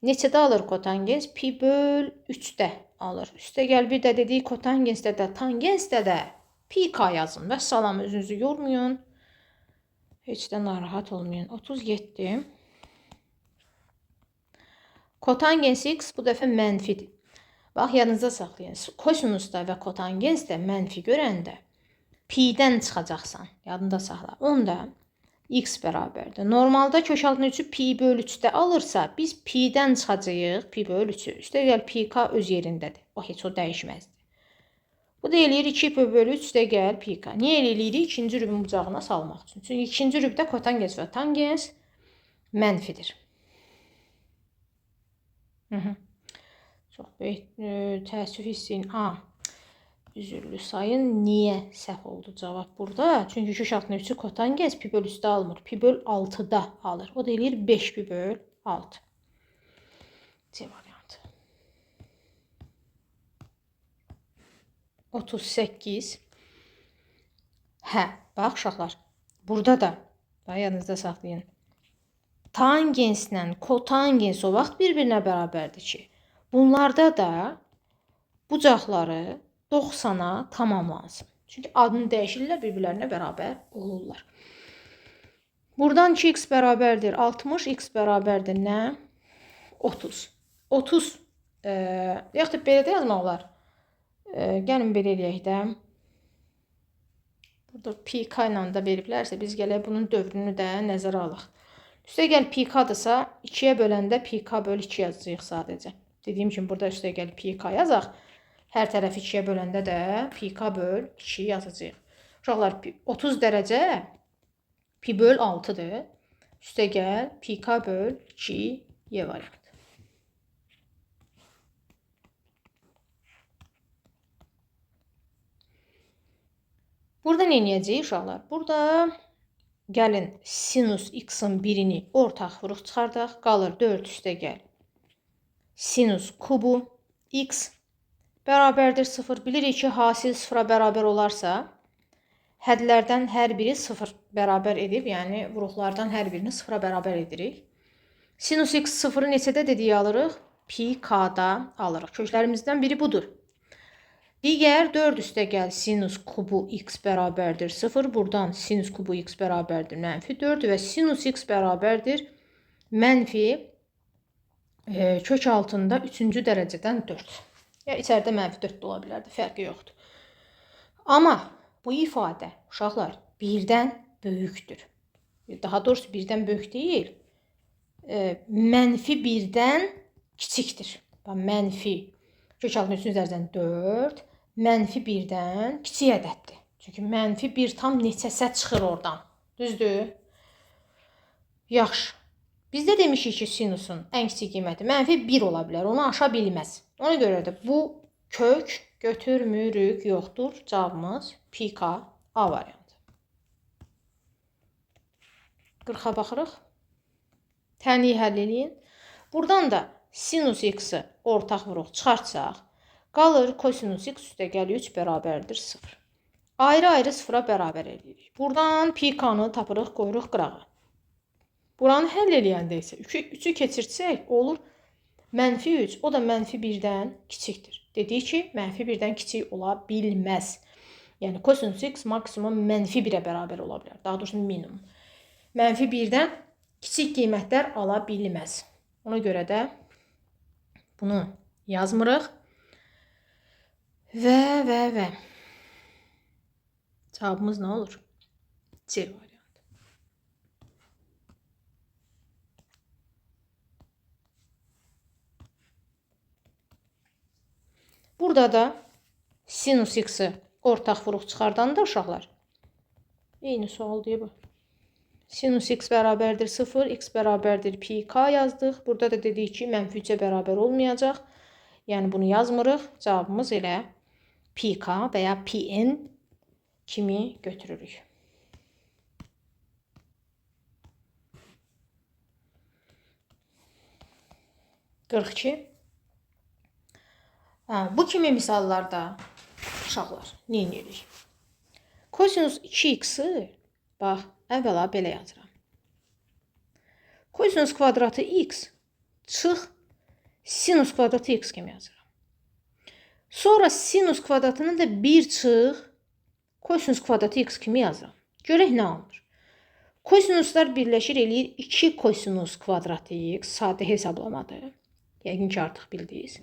neçədə alır kotangens? Pi böl 3-də alır. Üstə gəl bir də dedik kotangensdə də, tangensdə də pi k yazın. Və salam, özünüzü yormayın. Heç də narahat olmayın. 37. Kotangens x bu dəfə mənfidir. Bax, yanınızda saxlayın. Kosinusda və kotangensdə mənfi görəndə pi-dən çıxacaqsan. Yadında saxla. Onda x bərabərdir. Normalda kök altına 3-ü pi böl 3-də alırsa, biz pi-dən çıxacağıq, pi böl 3-ü. Üstə gəl pi k öz yerindədir. O heç o dəyişməzdir. Bu da eləyir 2 pi böl 3 də gəl pi k. Niyə eləyirik? İkinci rübün bucağına salmaq üçün. Çünki ikinci rübdə kotangens və tangens mənfidir. Çox böyük təəssüf hissin. Üzürlü sayın. Niyə səhv oldu cavab burada? Çünki kök altına 3-ü kotangens pi böl 3-də almır. Pi böl 6-da alır. O da eləyir 5 pi böl 6. C variantı. 38. Bax uşaqlar. Burada da yanınızda saxlayın. Tangenslə kotangens o vaxt bir-birinə bərabərdir ki, bunlarda da bucaqları 90-a tamamlansın. Çünki adını dəyişirlər, bir-birlərinə bərabər olurlar. Buradan 2x bərabərdir 60, x bərabərdir nə? 30. 30. Yaxud da belə də yazmaq olar. Gəlin belə eləyək də. Burada pi k ilə də veriblərsə, biz gələk bunun dövrünü də nəzərə alaq. Üstə gəl pi k-dırsa, 2-yə böləndə pi k böl 2 yazacağıq sadəcə. Dediyim kimi burada üstə gəl pi k yazaq. Hər tərəfi 2-yə böləndə də pi k böl 2 yazacağıq. Uşaqlar, 30 dərəcə pi böl 6-dır. Üstə gəl pi k böl 2 y variantı. Burada nə edəcəyik uşaqlar? Burada gəlin sinus x-in birini ortaq vuruq çıxardaq. Qalır 4 üstə gəl. Sinus kubu x bərabərdir 0. Bilirik ki, hasil 0-a bərabər olarsa, hədlərdən hər biri 0 bərabər edib, yəni vuruqlardan hər birini 0-a bərabər edirik. Sinus x 0-ı neçədə dediyi alırıq? Pi k-da alırıq. Köklərimizdən biri budur. Digər 4 üstə gəl sinus kubu x bərabərdir 0. Buradan sinus kubu x bərabərdir mənfi 4 və sinus x bərabərdir mənfi kök altında 3-cü dərəcədən 4. Ya içəridə mənfi 4 də ola bilərdi, fərqi yoxdur. Amma bu ifadə uşaqlar birdən böyükdür. Daha doğrusu birdən böyük deyil. mənfi 1-dən kiçikdir. Mənfi kök altının üstün üzərindən 4 mənfi 1-dən kiçik ədəddir. Çünki mənfi 1 tam neçəsə çıxır oradan. Düzdür? Yaxşı. Biz də demişik ki, sinusun ən kiçik qiyməti mənfi 1 ola bilər. Onu aşa bilməz. Ona görə də bu kök götürmürük. Yoxdur. Cavabımız pk A variantı. 40-a baxırıq. Tənliyi həll eləyin. Buradan da sinus x-i ortaq vuruq çıxartsaq, qalır kosinus x üstəgəl 3 bərabərdir 0. Ayrı-ayrı sıfıra bərabər edirik. Buradan pk-nı tapırıq, qoyuruq qırağa. Buranı həll eləyəndə isə 3-ü keçirsək olur mənfi 3, o da mənfi 1-dən kiçikdir. Dedik ki, mənfi 1-dən kiçik ola bilməz. Yəni kosinus x maksimum mənfi 1-ə bərabər ola bilər. Daha doğrusu minimum. Mənfi 1-dən kiçik qiymətlər ala bilməz. Ona görə də bunu yazmırıq. Və. Cavabımız nə olur? C variantı. Burada da sinus x-i ortaq vuruq çıxardanda uşaqlar. Eyni sual deyə bu. Sinus x bərabərdir 0, x bərabərdir pk yazdıq. Burada da dedik ki, mənfi 3-ə bərabər olmayacaq. Yəni bunu yazmırıq. Cavabımız elə pk və ya pn kimi götürürük. Bu kimi misallarda uşaqlar nə edirik? Kosinus 2x-i bax, əvvəla belə yazıram. Kosinus kvadratı x çıx sinus kvadratı x kimi yazıram. Sonra sinus kvadratını da 1 çıx kosinus kvadratı x kimi yazıram. Görək nə alınır. Kosinuslar birləşir eləyir 2 kosinus kvadratı x, sadə hesablamadır. Yəqin ki, artıq bildiniz.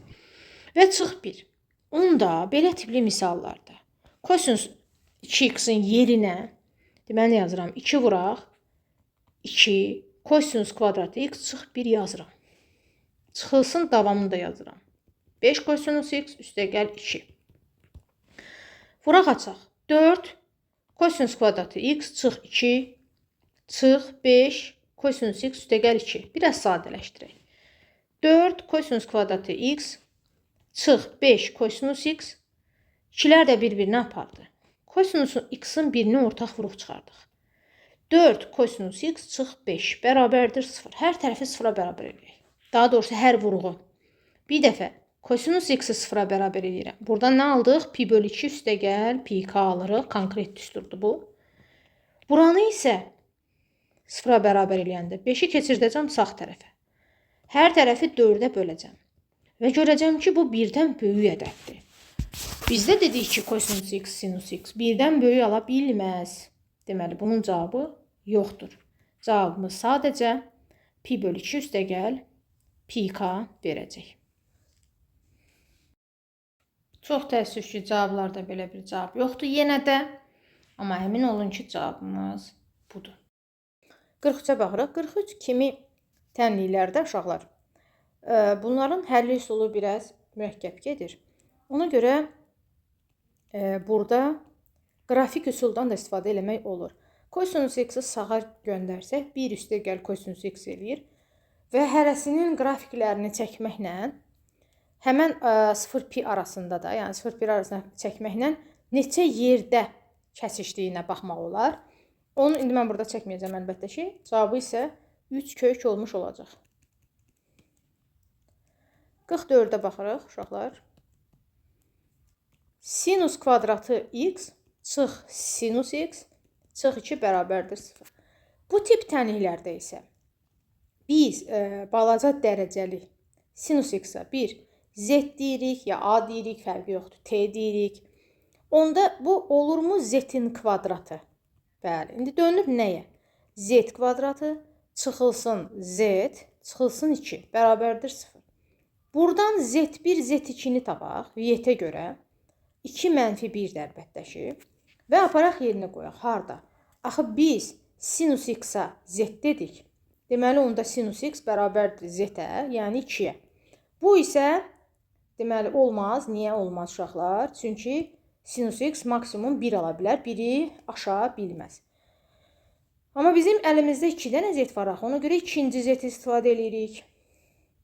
Və çıx 1. Onda belə tipli misallarda kosinus 2x-in yerinə deməli yazıram 2 vuraq 2 kosinus kvadratı x çıx 1 yazıram. Çıxılsın davamını da yazıram. 5 kosinus x üstəgəl 2. Vuraq açaq. 4 kosinus kvadratı x çıx 2 çıx 5 kosinus x üstəgəl 2. Biraz sadələşdirək. 4 kosinus kvadratı x çıx 5 kosinus x. 2'lər də bir-birinə apardı. Kosinusun x-in birini ortaq vuruq çıxardıq. 4 kosinus x çıx 5 bərabərdir 0. Hər tərəfi 0-a bərabər edək. Daha doğrusu hər vuruğu. Bir dəfə kosinus x-i 0-a bərabər edirəm. Buradan nə aldıq? Pi bölü 2 üstəgəl pi k alırıq. Konkret düsturdur bu. Buranı isə 0-a bərabər eləyəndə 5-i keçirdəcəm sağ tərəfə. Hər tərəfi 4-ə böləcəm. Və görəcəm ki, bu 1-dən böyük ədəddir. Bizdə dedik ki, kosinus x, sinus x 1-dən böyük ala bilməz. Deməli, bunun cavabı yoxdur. Cavabımız sadəcə pi bölü 2 üstəgəl pi k verəcək. Çox təəssüf ki, cavablarda belə bir cavab yoxdur yenə də. Amma əmin olun ki, cavabımız budur. 43-ə baxırıq. 43 kimi tənliklərdə uşaqlar. Bunların həlli üsulu biraz mürəkkəb gedir. Ona görə burada qrafik üsuldan da istifadə eləmək olur. Kosinus x-i sağa göndərsək 1 üstəgəl kosinus x eləyir və hərəsinin qrafiklərini çəkməklə həmən 0-pi arasında da, yəni 0-pi arasında çəkməklə neçə yerdə kəsişdiyinə baxmaq olar. Onu indi mən burada çəkməyəcəm əlbəttə ki. Cavabı isə 3 kök olmuş olacaq. 44-ə baxırıq uşaqlar. Sinus kvadratı x çıx sinus x çıx 2 bərabərdir 0. Bu tip tənliklərdə isə biz balaca dərəcəli sinus x-a bir z deyirik ya a deyirik, fərqi yoxdur, t deyirik. Onda bu olurmu z-in kvadratı? Bəli, indi dönüb nəyə? Z kvadratı çıxılsın z, çıxılsın 2 bərabərdir 0. Buradan z1, z2-ni tapaq, y-ə görə 2 mənfi 1 əlbəttə ki. Və aparaq yerinə qoyaq. Harda? Axı biz sinus x-a z dedik. Deməli, onda sinus x bərabərdir z-ə, yəni 2-yə. Bu isə deməli olmaz. Niyə olmaz uşaqlar? Çünki sinus x maksimum 1 ala bilər, 1-i aşağı bilməz. Amma bizim əlimizdə 2 dənə z var axı. Ona görə ikinci z istifadə edirik.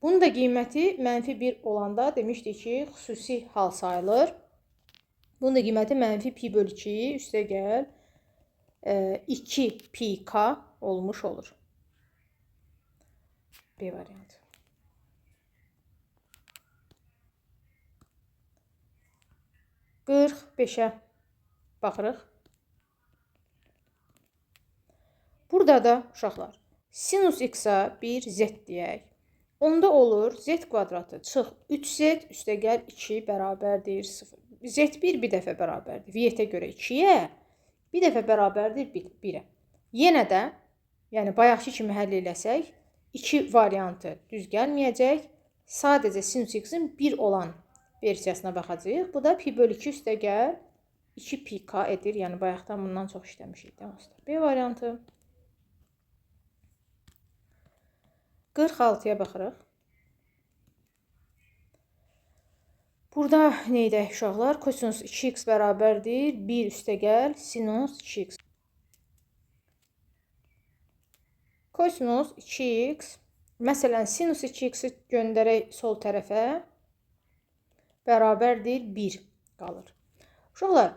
Bunun da qiyməti -1 olanda demişdik ki, xüsusi hal sayılır. Bunun da qiyməti -pi/2 üstəgəl 2 pi k olmuş olur. B variantı. Qırx 5-ə baxırıq. Burada da uşaqlar sinus x-a bir z deyək. Onda olur z kvadratı çıx 3z üstəgəl 2 bərabərdir 0. Z1 bir dəfə bərabərdir. Viyyətə görə 2-yə, bir dəfə bərabərdir 1-ə. Yenə də, yəni bayaqki kimi həll eləsək, 2 variantı düz gəlməyəcək. Sadəcə sinus x-in 1 olan versiyasına baxacağıq. Bu da pi/2 üstəgəl 2 pi k edir. Yəni bayaqdan bundan çox işləmişik. B variantı. 46-ya baxırıq. Burada nə edək uşaqlar? Kosinus 2x bərabərdir 1 üstəgəl sinus 2x. Kosinus 2x, məsələn, sinus 2x-i göndərək sol tərəfə, bərabərdir 1 qalır. Uşaqlar,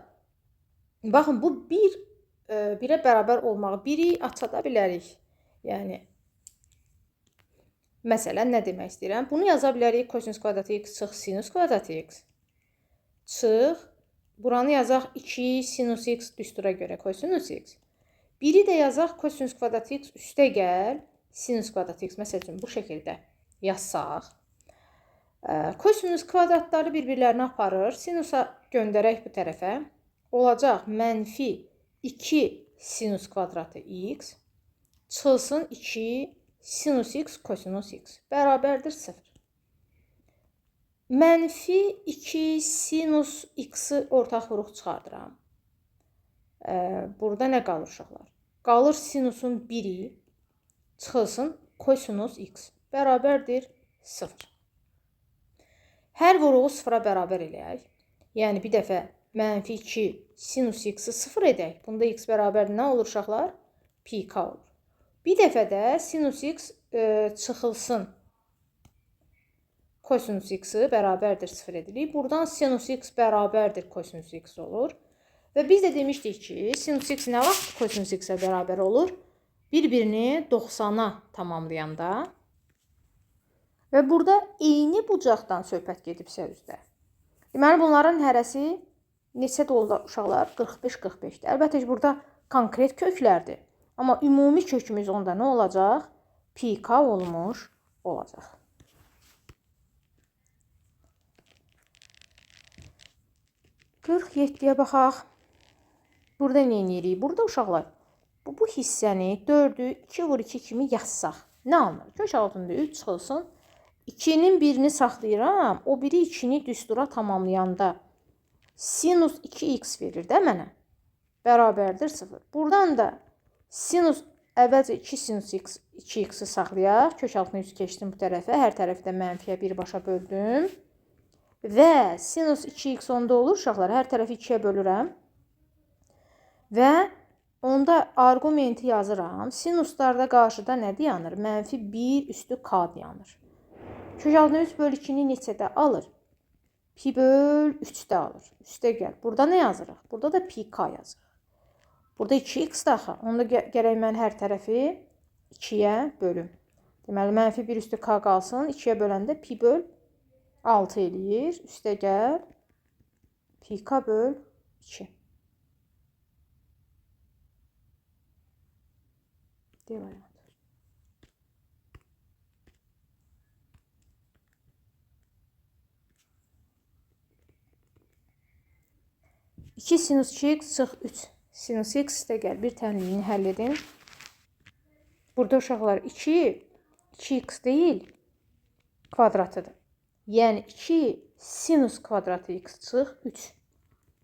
baxın, bu 1-ə bərabər olmağı 1-i açada bilərik. Yəni, məsələn, nə demək istəyirəm? Bunu yaza bilərik kosinus kvadratı x çıx sinus kvadratı x. Çıx, buranı yazaq 2 sinus x düstura görə kosinus x. 1-i də yazaq kosinus kvadratı x üstəgəl sinus kvadratı x. Məsəl üçün, bu şəkildə yazsaq. Kosinus kvadratları bir-birlərini aparır. Sinusa göndərək bu tərəfə. Olacaq -2 sinus kvadratı x çıxılsın 2 sinus x kosinus x bərabərdir 0. -2 sinus x-i ortaq vuruq çıxardıram. Burada nə qalır uşaqlar? Qalır sinusun 1-i çıxılsın kosinus x bərabərdir 0. Hər vuruğu 0-a bərabər eləyək. Yəni bir dəfə -2 sinus x-i 0 edək. Bunda x bərabər nə olur uşaqlar? Pi k olur. Bir dəfə də sinus x çıxılsın kosinus x-i bərabərdir 0 edirik. Buradan sinus x bərabərdir kosinus x olur. Və biz də demişdik ki, sinus x nə vaxt kosinus x-ə bərabər olur? Bir-birini 90-a tamamlayanda. Və burada eyni bucaqdan söhbət gedibsə üzdə. Deməli, bunların hərəsi neçə oldu uşaqlar? 45-45-dir. Əlbəttə ki, burada konkret köklərdir. Amma ümumi kökümüz onda nə olacaq? Pi k olmuş olacaq. Qırx 7-yə baxaq. Burada nə edirik? Burada uşaqlar bu hissəni 4-ü 2 vur 2 kimi yazsaq. Nə alınır? Kök altında 3 çıxılsın. 2-nin birini saxlayıram. O biri 2-ni düstura tamamlayanda sinus 2x verir də mənə. Bərabərdir 0. Buradan da sinus əvvəlcə 2 sinus x 2x-i saxlayaq. Kök altına 3 keçdim bu tərəfə. Hər tərəfdə mənfiyə 1 başa böldüm. Və sinus 2x onda olur uşaqlar. Hər tərəfi 2-yə bölürəm. Və onda argumenti yazıram. Sinuslarda qarşıda nə dayanır? -1 üstü k dayanır. Kök altına 3 bölü 2-ni neçədə alır? Pi böl 3-də alır. Üstə gəl. Burada nə yazırıq? Burada da pi k yazırıq. Burada 2x daxı. Onda gərək mən hər tərəfi 2-yə bölüm. Deməli, -1 üstü k qalsın. 2-yə böləndə pi böl 6 eləyir. Üstə gəl. Pi k böl 2. D variantı. 2 sinus 2x çıx 3. Sinus x də gəl. Bir təmliyini həll edin. Burada uşaqlar 2x deyil, kvadratıdır. Yəni 2 sinus kvadratı x çıx 3.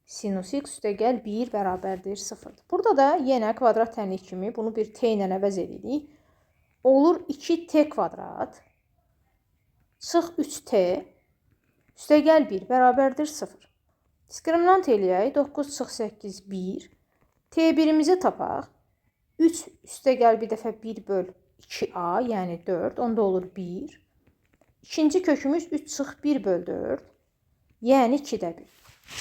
Sinus x üstə gəl 1 bərabərdir 0. Burada da yenə kvadrat tənlik kimi bunu bir t ilə əvəz edirik. olur 2t kvadrat çıx 3t üstəgəl 1 bərabərdir 0. Diskriminant eləyək. 9 çıx 8 1. T1'imizi tapaq. 3 üstəgəl bir dəfə 1 böl 2a, yəni 4. Onda olur 1. İkinci kökümüz 3 çıx 1 böl 4. Yəni 2-də 1.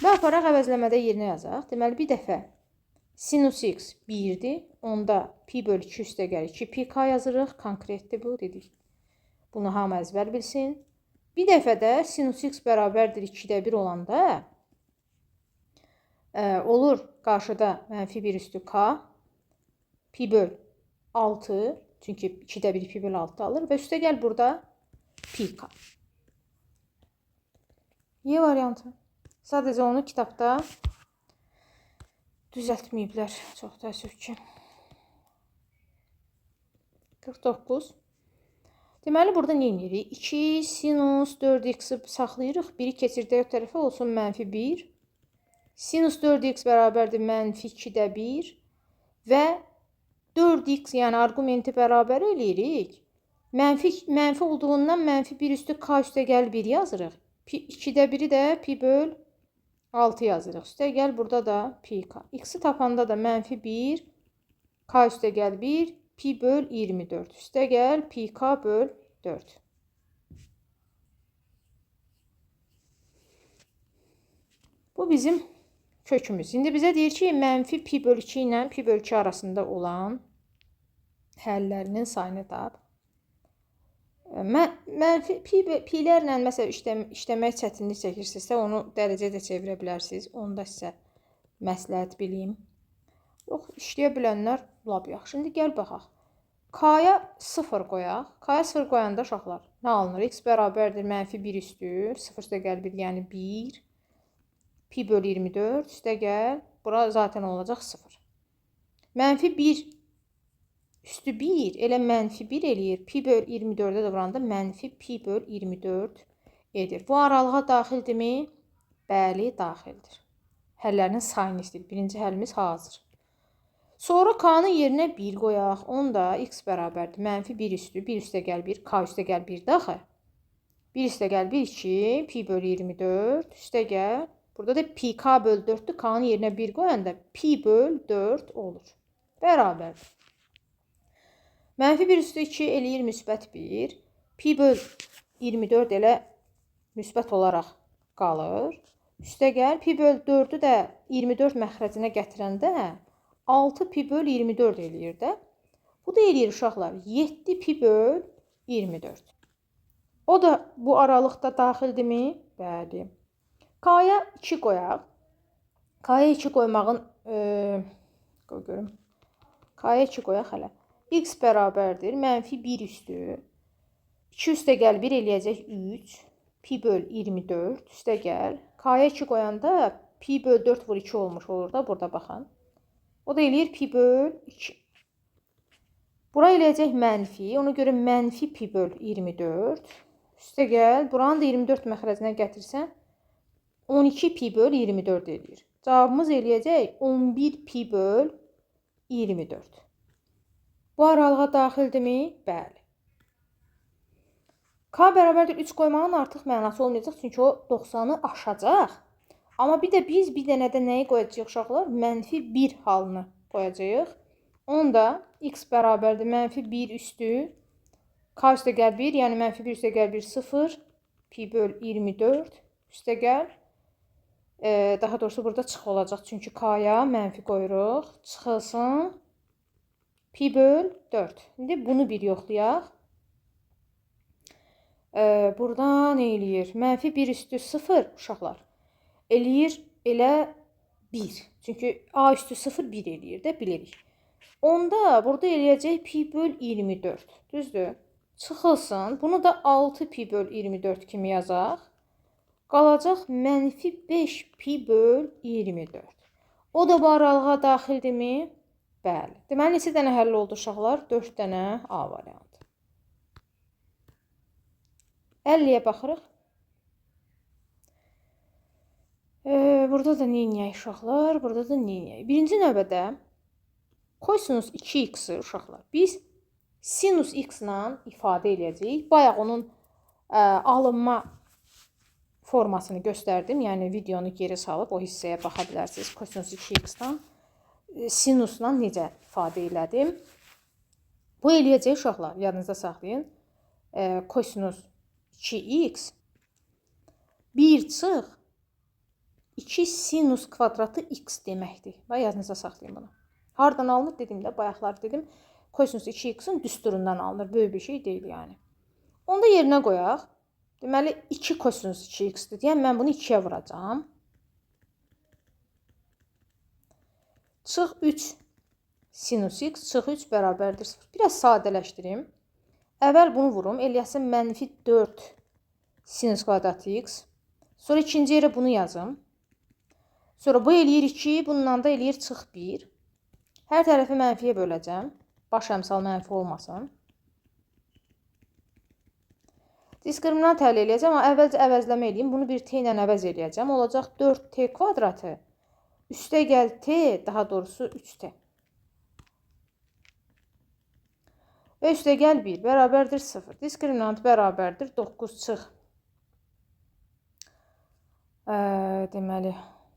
Və aparaq əvəzləmədə yerinə yazaq. Deməli, bir dəfə sinus x 1'dir. Onda pi böl 2 üstəgəl 2 pi k yazırıq. Konkretdir bu, dedik. Bunu hamı əzbər bilsin. Bir dəfə də sinus x bərabərdir 2'də 1 olanda olur qarşıda mənfi 1 üstü k pi böl 6. Çünki 2'də 1 pi böl 6 alır. Və üstəgəl burada pi k. Y variantı. Sadəcə onu kitabda düzəltməyiblər. Çox təəssüf ki. 49. Deməli, burada nə edirik? 2 sinus 4x-i saxlayırıq. 1'i keçirdək o tərəfə olsun mənfi 1. Sinus 4x bərabərdir mənfi 2'də 1. Və 4x, yəni argumenti bərabər eləyirik. Mənfi olduğundan mənfi 1 üstü k üstəgəl 1 yazırıq. 2'də 1'i də pi böl 6 yazırıq. Üstəgəl burada da pi k. X-i tapanda da mənfi 1 k üstəgəl 1 pi böl 24. Üstəgəl pi k böl 4. Bu bizim kökümüz. İndi bizə deyir ki, mənfi pi böl 2 ilə pi böl 2 arasında olan həllərinin sayını tap. Mənfi pilərlə məsələn işləmək çətinlik çəkirsinizsə, onu dərəcə də çevirə bilərsiniz. Onu da sizə məsləhət bileyim. Yox, işləyə bilənlər lap yaxşı. Şimdi gəl baxaq. K-ya 0 qoyaq. K-ya 0 qoyanda uşaqlar nə alınır? X bərabərdir mənfi 1 üstü 0 üstəgəl 1, yəni 1 pi böl 24 üstəgəl bura zaten olacaq 0. Mənfi 1 üstü 1 elə mənfi 1 eləyir. Pi böl 24'ə də vuranda mənfi pi böl 24 edir. Bu aralığa daxildirmi? Bəli, daxildir. Həllərinin sayını istəyir. Birinci həlimiz hazır. Sonra k-nın yerinə 1 qoyaq. Onda x bərabərdir. Mənfi 1 üstü 1 üstəgəl 1 k üstəgəl 1 daxı. 1 üstəgəl 1 2 pi böl 24 üstəgəl. Burada da pi k böl 4'dür. K-nın yerinə 1 qoyanda pi böl 4 olur. Bərabərdir. Mənfi 1 üstü 2 eləyir müsbət 1. Pi böl 24 elə müsbət olaraq qalır. Üstəgəl pi böl 4'ü də 24 məxrəcinə gətirəndə 6 pi böl 24 eləyir də. Bu da eləyir uşaqlar 7 pi böl 24. O da bu aralıqda daxildirmi? Bəli. K-ya 2 qoyaq. K-ya 2 qoymağın qoy görüm. K-ya 2 qoyaq hələ. X bərabərdir. Mənfi 1 üstü. 2 üstəgəl 1 eləyəcək 3. Pi böl 24 üstəgəl. K-ya 2 qoyanda pi böl 4 vur 2 olmuş olur da. Burada baxın. O da eləyir pi böl 2. Bura eləyəcək mənfi. Ona görə mənfi pi böl 24. Üstəgəl. Buranı da 24 məxrəcinə gətirsən 12 pi böl 24 eləyir. Cavabımız eləyəcək 11 pi böl 24. Bu aralığa daxildirmi? Bəli. K bərabərdir 3 qoymağın artıq mənası olmayacaq. Çünki o 90'ı aşacaq. Amma bir də biz bir dənə də nəyi qoyacaq uşaqlar? Mənfi 1 halını qoyacaq. Onda x bərabərdir mənfi 1 üstü k üstəgəl 1, yəni mənfi 1 üstəgəl 1 0 pi böl 24 üstəgəl. Daha doğrusu burada çıx olacaq. Çünki k-ya mənfi qoyuruq. Çıxılsın pi böl 4. İndi bunu bir yoxlayaq. Burada nə eləyir? Mənfi 1 üstü 0 uşaqlar. Eləyir elə 1. Çünki a üstü 0 1 eləyir də bilirik. Onda burada eləyəcək pi böl 24. Düzdür? Çıxılsın. Bunu da 6 pi böl 24 kimi yazaq. Qalacaq mənfi 5 pi böl 24. O da bu aralığa daxildirmi? Bəli. Deməli, neçə dənə həll oldu uşaqlar? 4 dənə A variantı. 50'yə baxırıq. Burada da neyniyək uşaqlar? Burada da neyniyək? Birinci növbədə kosinus 2x uşaqlar. Biz sinus x-la ifadə edəcəyik. Bayaq onun alınma formasını göstərdim. Yəni videonu geri salıb o hissəyə baxa bilərsiniz. Kosinus 2x-dan sinusla necə ifadə elədim. Bu eləyəcək uşaqlar, yadınızda saxlayın. Kosinus 2x 1 çıx 2 sinus kvadratı x deməkdir. Və yadınızda saxlayın bunu. Hardan alınır dedim də, bayaqlar dedim. Kosinus 2x-in düsturundan alınır. Böyük bir şey deyil yəni. Onu da yerinə qoyaq. Deməli 2 kosinus 2x-dir. Yəni mən bunu 2-yə vuracağam. Çıx 3 sinus x çıx 3 bərabərdir 0. Biraz sadələşdirim. Əvvəl bunu vurum. Eləyəsin mənfi 4 sinus kvadratı x. Sonra ikinci yerə bunu yazım. Sonra bu eləyir 2. Bundan da eləyir çıx 1. Hər tərəfi mənfiyə böləcəm. Baş əmsal mənfi olmasın. Diskriminant əldə eləyəcəm. Amma əvvəlcə əvəzləmə eləyim. Bunu bir t ilə əvəz eləyəcəm. Olacaq 4t kvadratı. Üstə gəl t, daha doğrusu 3t. Və üstə gəl 1 bərabərdir 0. Diskriminant bərabərdir 9 çıx. Deməli,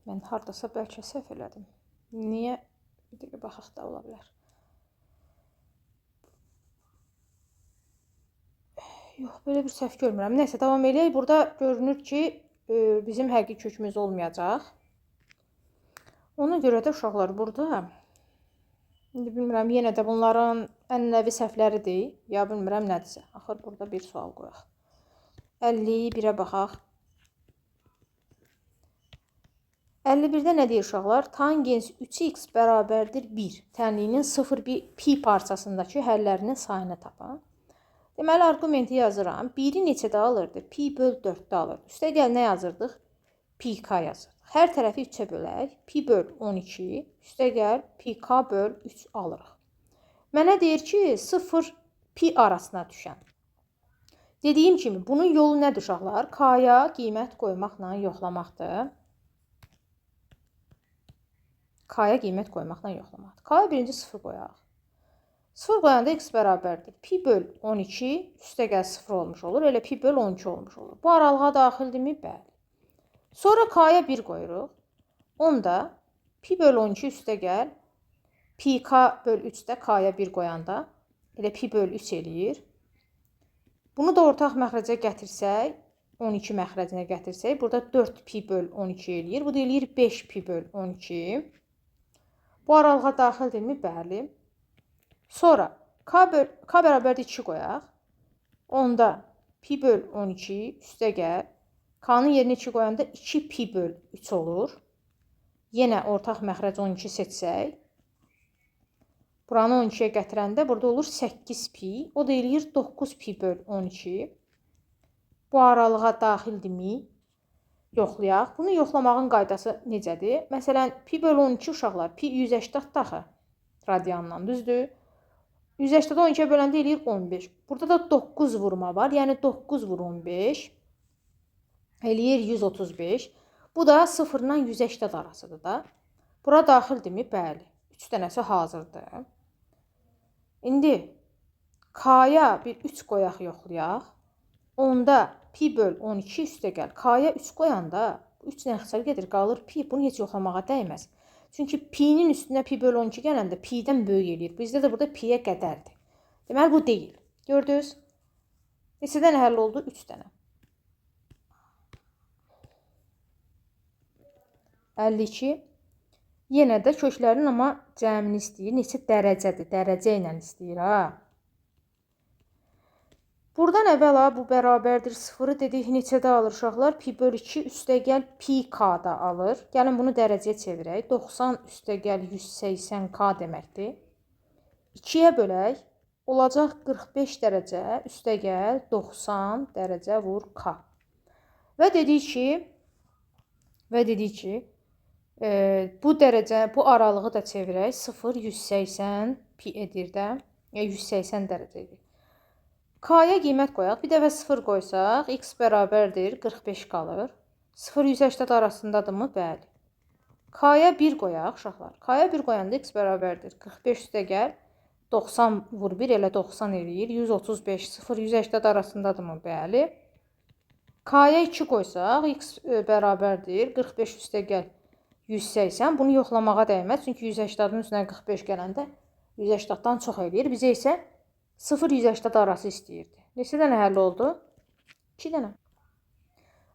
mən haradasa bəlkə səhv elədim. Niyə? Bir dəqiqə baxaq da ola bilər. Yox, belə bir səhv görmürəm. Nəysə, davam eləyək. Burada görünür ki, bizim həqiqi kökümüz olmayacaq. Ona görə də uşaqlar burada, indi bilmirəm, yenə də bunların ənənəvi səhvləridir. Ya bilmirəm nədirsə. Axır burada bir sual qoyaq. 51-ə baxaq. 51-də nə deyir uşaqlar? Tangens 3x bərabərdir 1. Tənliyinin 0,pi parçasındakı həllərinin sayını tapın. Deməli, argumenti yazıram. 1-i neçədə alırdı? Pi böl 4-də alırdı. Üstə gəl nə yazırdıq? Pi k yazırdıq. Hər tərəfi 3-ə bölək. Pi böl 12. Üstə gəl pi k böl 3 alırıq. Mənə deyir ki, 0 pi arasına düşən. Dediyim kimi, bunun yolu nədir uşaqlar? K-ya qiymət qoymaqla yoxlamaqdır. K-ya qiymət qoymaqla yoxlamaqdır. K-ya birinci 0 qoyaq. 0 qoyanda x bərabərdir. Pi böl 12 üstə gəl 0 olmuş olur. Elə pi böl 12 olmuş olur. Bu aralığa daxildirmi? Bəli. Sonra k-ya 1 qoyuruq. Onda pi böl 12 üstə gəl. Pi k böl 3-də k-ya 1 qoyanda elə pi böl 3 eləyir. Bunu da ortaq məxrəcə gətirsək, 12 məxrəcinə gətirsək, burada 4 pi böl 12 eləyir. Bu da eləyir 5 pi böl 12. Bu aralığa daxildirmi? Bəli. Sonra k bərabərdir 2 qoyaq. Onda pi böl 12 üstə gəl. K-nın yerinə 2 qoyanda 2 pi böl 3 olur. Yenə ortaq məxrəc 12 seçsək. Buranı 12-yə gətirəndə burada olur 8 pi. O da eləyir 9 pi böl 12. Bu aralığa daxildirmi? Yoxlayaq. Bunu yoxlamağın qaydası necədir? Məsələn, pi böl 12 uşaqlar. Pi 180 daxı radianla, düzdür? 180-də 12-yə böləndə eləyir 15. Burada da 9 vurma var. Yəni 9 vur 15. Eləyir 135. Bu da 0-la 180 arasıdır da. Bura daxildirmi? Bəli. 3 dənəsi hazırdır. İndi k-ya bir 3 qoyaq yoxlayaq. Onda pi böl 12 üstə gəl. K-ya 3 qoyanda 3 nəxsər gedir, qalır pi. Bunu heç yoxlamağa dəyməz. Çünki pi-nin üstünə pi böl 12 gələndə pi-dən böyük eləyir. Bizdə də burada pi-yə qədərdir. Deməli, bu deyil. Gördünüz? Neçə dənə həll oldu? 3 dənə. 52. Yenə də köklərin amma cəmini istəyir. Neçə dərəcədir? Dərəcə ilə istəyir, ha? Buradan əvvəla bu bərabərdir 0-ı dedik, neçədə alır uşaqlar? Pi böl 2 üstə gəl pi k-da alır. Gəlin bunu dərəcəyə çevirək. 90 üstə gəl 180 k deməkdir. 2-yə bölək. Olacaq 45 dərəcə üstə gəl 90 dərəcə vur k. Və dedik ki, bu dərəcə, bu aralığı da çevirək. 0 180 pi edir də. 180 dərəcə edir. K-ya qiymət qoyaq. Bir dəfə 0 qoysaq, x bərabərdir 45 qalır. 0 180 arasındadırmı? Bəli. K-ya 1 qoyaq uşaqlar. K-ya 1 qoyanda x bərabərdir 45 üstə gəl. 90 vur 1 elə 90 eləyir. 135, 0, 180 arasındadırmı? Bəli. K-ya 2 qoysaq, x bərabərdir. 45 üstə gəl 180. Bunu yoxlamağa dəyməz. Çünki 180-ın üstünə 45 gələndə 180-dan çox eləyir. Bizə isə 0-180 arası istəyirdi. Neçə dənə həll oldu? 2 dənə.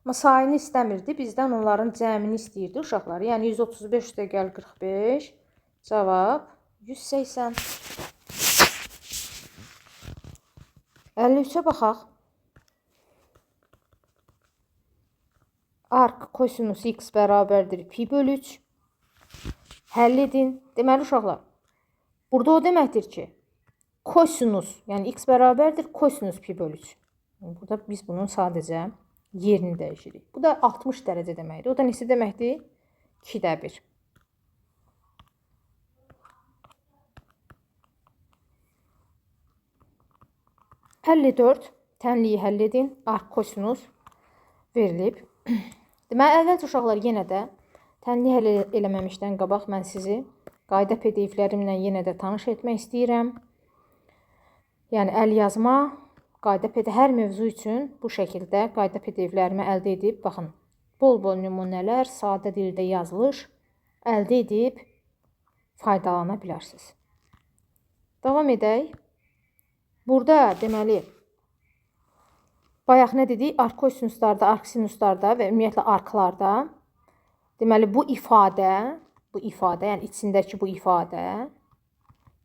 Amma sayını istəmirdi. Bizdən onların cəmini istəyirdi uşaqlar. Yəni 135 üstə gəl 45. Cavab 180. 53-ə baxaq. Arc kosinus x bərabərdir pi bölü 3. Həll edin. Deməli uşaqlar, burada o deməkdir ki, kosinus, yəni x bərabərdir kosinus pi bölü 3. Burada biz bunun sadəcə yerini dəyişirik. Bu da 60 dərəcə deməkdir. O da neçə deməkdir? 2-də 1. Tənliyi həll edin. Arc kosinus verilib. Deməli, əvvəlcə uşaqlar yenə də tənliyi həll eləməmişdən qabaq mən sizi qayda PDF-lərimlə yenə də tanış etmək istəyirəm. Yəni, əl yazma, qayda PDF, hər mövzu üçün bu şəkildə qayda PDF-lərimi əldə edib, baxın, bol-bol nümunələr, sadə dildə yazılış əldə edib faydalana bilərsiniz. Davam edək. Burada deməli, bayaq nə dedik? Arc kosinuslarda, arc sinuslarda və ümumiyyətlə arclarda deməli, bu ifadə, yəni içindəki bu ifadə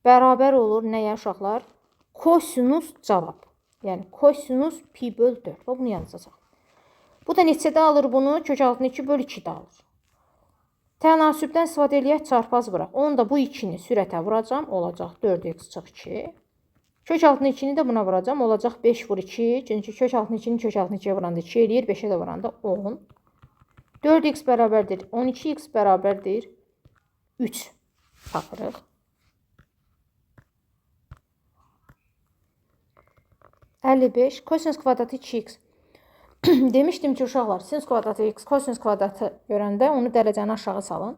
bərabər olur nəyə uşaqlar? Kosinus cavab. Yəni, kosinus pi böl 4. Bunu yazacaq. Bu da neçədə alır bunu? Kök altını 2 böl 2-də alır. Tənasübdən istifadə eləyək, çarpaz vuraq. Onu da bu 2-ni sürətə vuracam. Olacaq 4x çıx 2. Kök altını 2-ni də buna vuracam. Olacaq 5 vur 2. Çünki kök altını 2-ni kök altını 2-yə vuranda 2 eləyir. 5-ə də vuranda 10. 4x bərabərdir 12x bərabərdir 3 tapırıq. 55 kosinus kvadratı 2x. Demişdim ki, uşaqlar, sinus kvadratı x, kosinus kvadratı görəndə onu dərəcəni aşağı salın.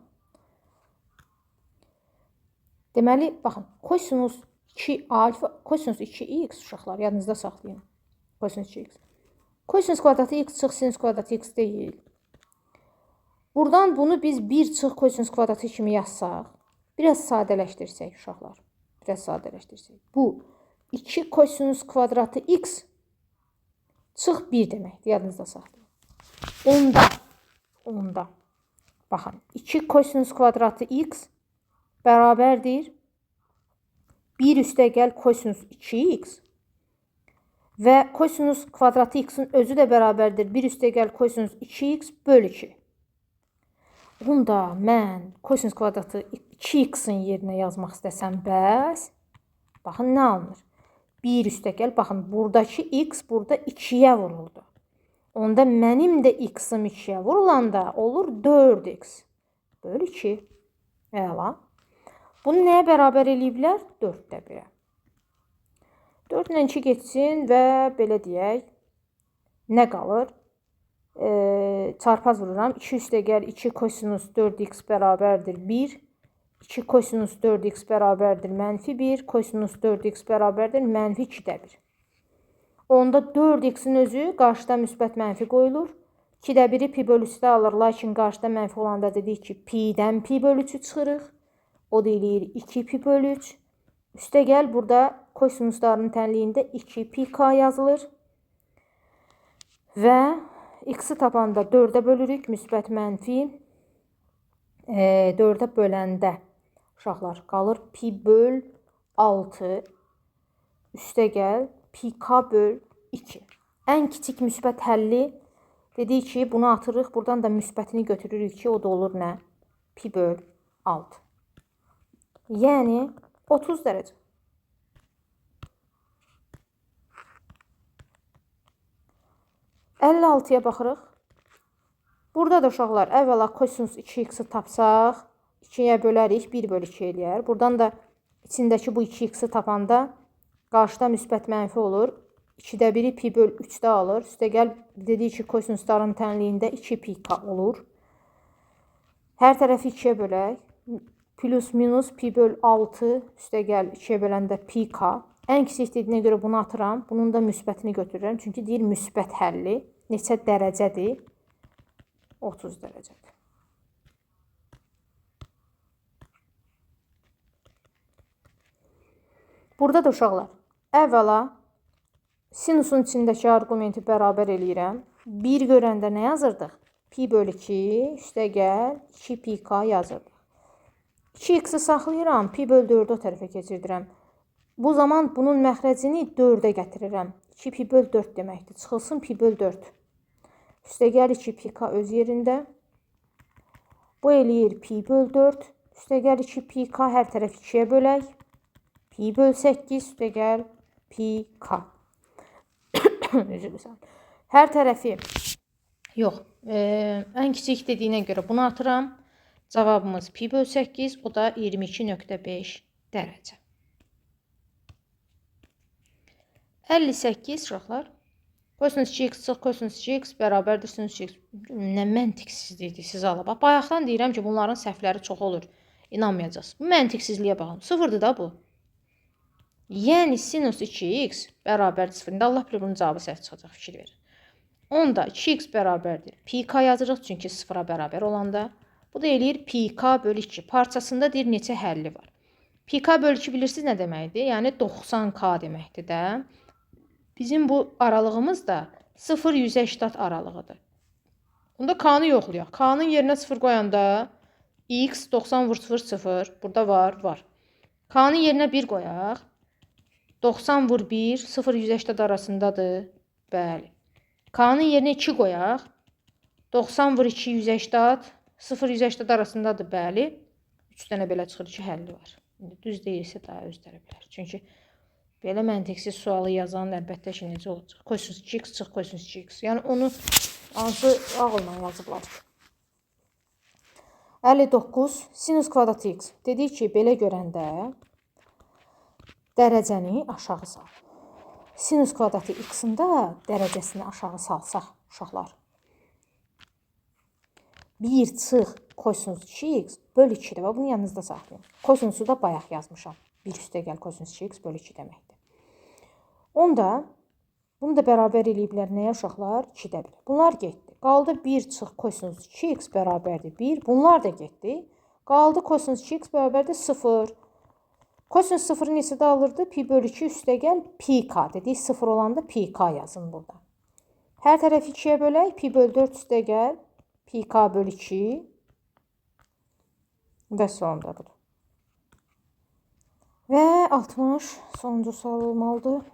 Deməli, baxın, kosinus 2 alfa, kosinus 2x uşaqlar, yadınızda saxlayın. Kosinus 2x. Kosinus kvadratı x çıx sinus kvadratı x deyil. Buradan bunu biz 1 çıx kosinus kvadratı kimi yazsaq, biraz sadələşdirsək uşaqlar. Biraz sadələşdirsək. Bu 2 kosinus kvadratı x çıx 1 deməkdir. Yadınızda saxlayın. Onda. Baxın. 2 kosinus kvadratı x bərabərdir 1 üstə gəl kosinus 2x və kosinus kvadratı x-in özü də bərabərdir 1 üstə gəl kosinus 2x böl 2. Bunda mən kosinus kvadratı 2x-in yerinə yazmaq istəsəm bəs, baxın nə alınır? 1 üstə gəl, baxın, buradakı x burada 2-yə vuruldu. Onda mənim də x-im 2-yə vurulanda olur 4x böl 2. Əla. Bunu nəyə bərabər eləyiblər? 4-də 1-ə. 4 ilə 2 geçsin və belə deyək, nə qalır? Çarpaz vururam. 2 üstə gəl 2 kosinus 4x bərabərdir 1. 2 kosinus 4x bərabərdir mənfi 1. Kosinus 4x bərabərdir mənfi 2-də 1. Onda 4x-in özü qarşıda müsbət mənfi qoyulur. 2-də 1-i pi bölü 3-də alır. Lakin qarşıda mənfi olanda dedik ki, pi-dən pi bölü 3-ü çıxırıq. O deyir 2 pi bölü 3. Üstə gəl, burada kosinusların tənliyində 2 pi k yazılır. Və x-i tapanda 4-ə bölürük. Müsbət mənfi 4-ə böləndə uşaqlar qalır pi böl 6. Üstə gəl pi k böl 2. Ən kiçik müsbət həlli dedik ki, bunu atırıq. Buradan da müsbətini götürürük ki, o da olur nə? Pi böl 6. Yəni 30 dərəcə. (56-ya baxırıq. Burada da uşaqlar əvvəla kosinus 2x-i tapsaq, 2-yə bölərik, 1 bölü 2 eləyər. Buradan da içindəki bu 2x-i tapanda qarşıda müsbət mənfi olur. 2-də 1-i pi böl 3-də alır. Üstə gəl, dedik ki, kosinusların tənliyində 2 pi k olur. Hər tərəfi 2-yə bölək. plus minus pi böl 6 üstə gəl 2-yə böləndə pi k. Ən kiçik dediyinə görə bunu atıram. Bunun da müsbətini götürürəm. Çünki deyir müsbət həlli. Neçə dərəcədir? 30 dərəcədir. Burada da uşaqlar, əvvəla sinusun içindəki arqumenti bərabər eləyirəm. 1 görəndə nə yazırdıq? Pi bölü 2 üstə gəl 2 pi k yazırdıq. 2x-i saxlayıram, pi bölü 4-ü o tərəfə keçirdirəm. Bu zaman bunun məxrəcini 4-ə gətirirəm. 2 pi bölü 4 deməkdir. Çıxılsın pi bölü 4. Üstə gəl 2 pi k öz yerində. Bu eləyir pi bölü 4. Üstə gəl 2 pi k hər tərəf 2-yə bölək. Pi bölü 8 üstə gəl pi k. Hər tərəfi yox. Ən kiçik dediyinə görə bunu atıram. Cavabımız pi bölü 8, o da 22.5 dərəcə. 58 uşaqlar. Kosinus 2x çıx, kosinus 2x bərabərdir sinus 2x. Nə məntiqsizlikdir siz ala. Bax, bayaqdan deyirəm ki, bunların səhvləri çox olur. İnanmayacaqsınız. Bu məntiqsizliyə baxın. Sıfırdır da bu. Yəni sinus 2x bərabərdir 0. Allah bilir bunun cavabı səhv çıxacaq, fikir verin. Onda 2x bərabərdir. Pi k yazırıq çünki 0-a bərabər olanda. Bu da eləyir pi k bölü 2. Parçasında deyir neçə həlli var. Pi k bölü 2 bilirsiniz nə deməkdir? Yəni 90k deməkdir də. Bizim bu aralığımız da 0-180 aralığıdır. Onda k-nı yoxlayaq. K-nın yerinə 0 qoyanda x 90 vur 0 0. Burada var. K-nın yerinə 1 qoyaq. 90 vur 1 0-180 arasındadır. Bəli. K-nın yerinə 2 qoyaq. 90 vur 2 180 0-180 arasındadır. Bəli. 3 dənə belə çıxır ki, həlli var. Düz deyilsə daha özləri bilər. Çünki belə məntiqsiz sualı yazanın əlbəttə ki, necə olacaq? Kosinus 2x çıx, kosinus 2x. Yəni onu hansı ağılla yazıblar? 59. Sinus kvadratı x. Dedik ki, belə görəndə dərəcəni aşağı sal. Sinus kvadratı x-in də dərəcəsini aşağı salsaq, uşaqlar. 1 çıx kosinus 2x bölü 2-dir. Və bunu yanınızda saxlayın. Kosinusu da bayaq yazmışam. 1 üstə gəl kosinus 2x bölü 2 deməkdir. Onda bunu da bərabər eləyiblər nəyə uşaqlar? 2-də 1. Bunlar getdi. Qaldı 1 çıx kosinus 2x bərabərdir 1. Bunlar da getdi. Qaldı kosinus 2x bərabərdir 0. Kosinus 0-ı neçədə alırdı? Pi bölü 2 üstə gəl pi k. Dedik 0 olanda pi k yazın burada. Hər tərəfi 2-yə bölək. Pi bölü 4 üstə gəl pi k bölü 2. Və sonunda budur. Və 60 sonuncu sual olmalıdır.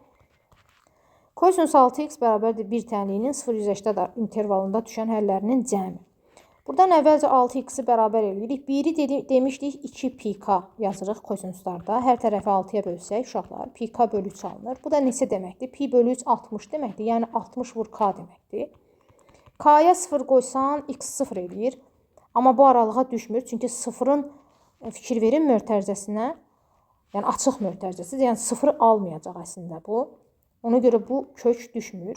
Kosinus 6x bərabərdir 1 tənliyinin 0-180 intervalında düşən həllərinin cəmi. Buradan əvvəlcə 6x-i bərabər eləyirik. 1-i demişdik 2 pi k yazırıq kosinuslarda. Hər tərəfi 6-ya bölsək uşaqlar pi k bölü 3 alınır. Bu da neçə deməkdir? Pi bölü 3 60 deməkdir. Yəni 60 vur k deməkdir. K-ya 0 qoysan x 0 eləyir. Amma bu aralığa düşmür. Çünki 0-ın fikir verin mötərizəsinə. Yəni açıq mötərizəsidir. Yəni 0 almayacaq əslində bu. Ona görə bu kök düşmür.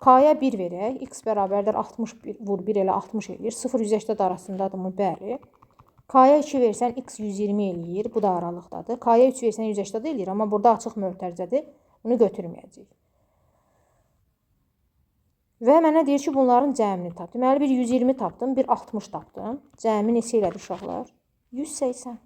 K-ya 1 verək. X bərabərdir 60 vur 1 elə 60 eləyir. 0-180 arasındadır mı? Bəli. K-ya 2 versən x 120 eləyir. Bu da aralıqdadır. K-ya 3 versən 180 eləyir. Amma burada açıq mötərizədir. Bunu götürməyəcəyik. Və mənə deyir ki, bunların cəmini tap. Deməli, bir 120 tapdım, bir 60 tapdım. Cəmi neçə elədi uşaqlar? 180.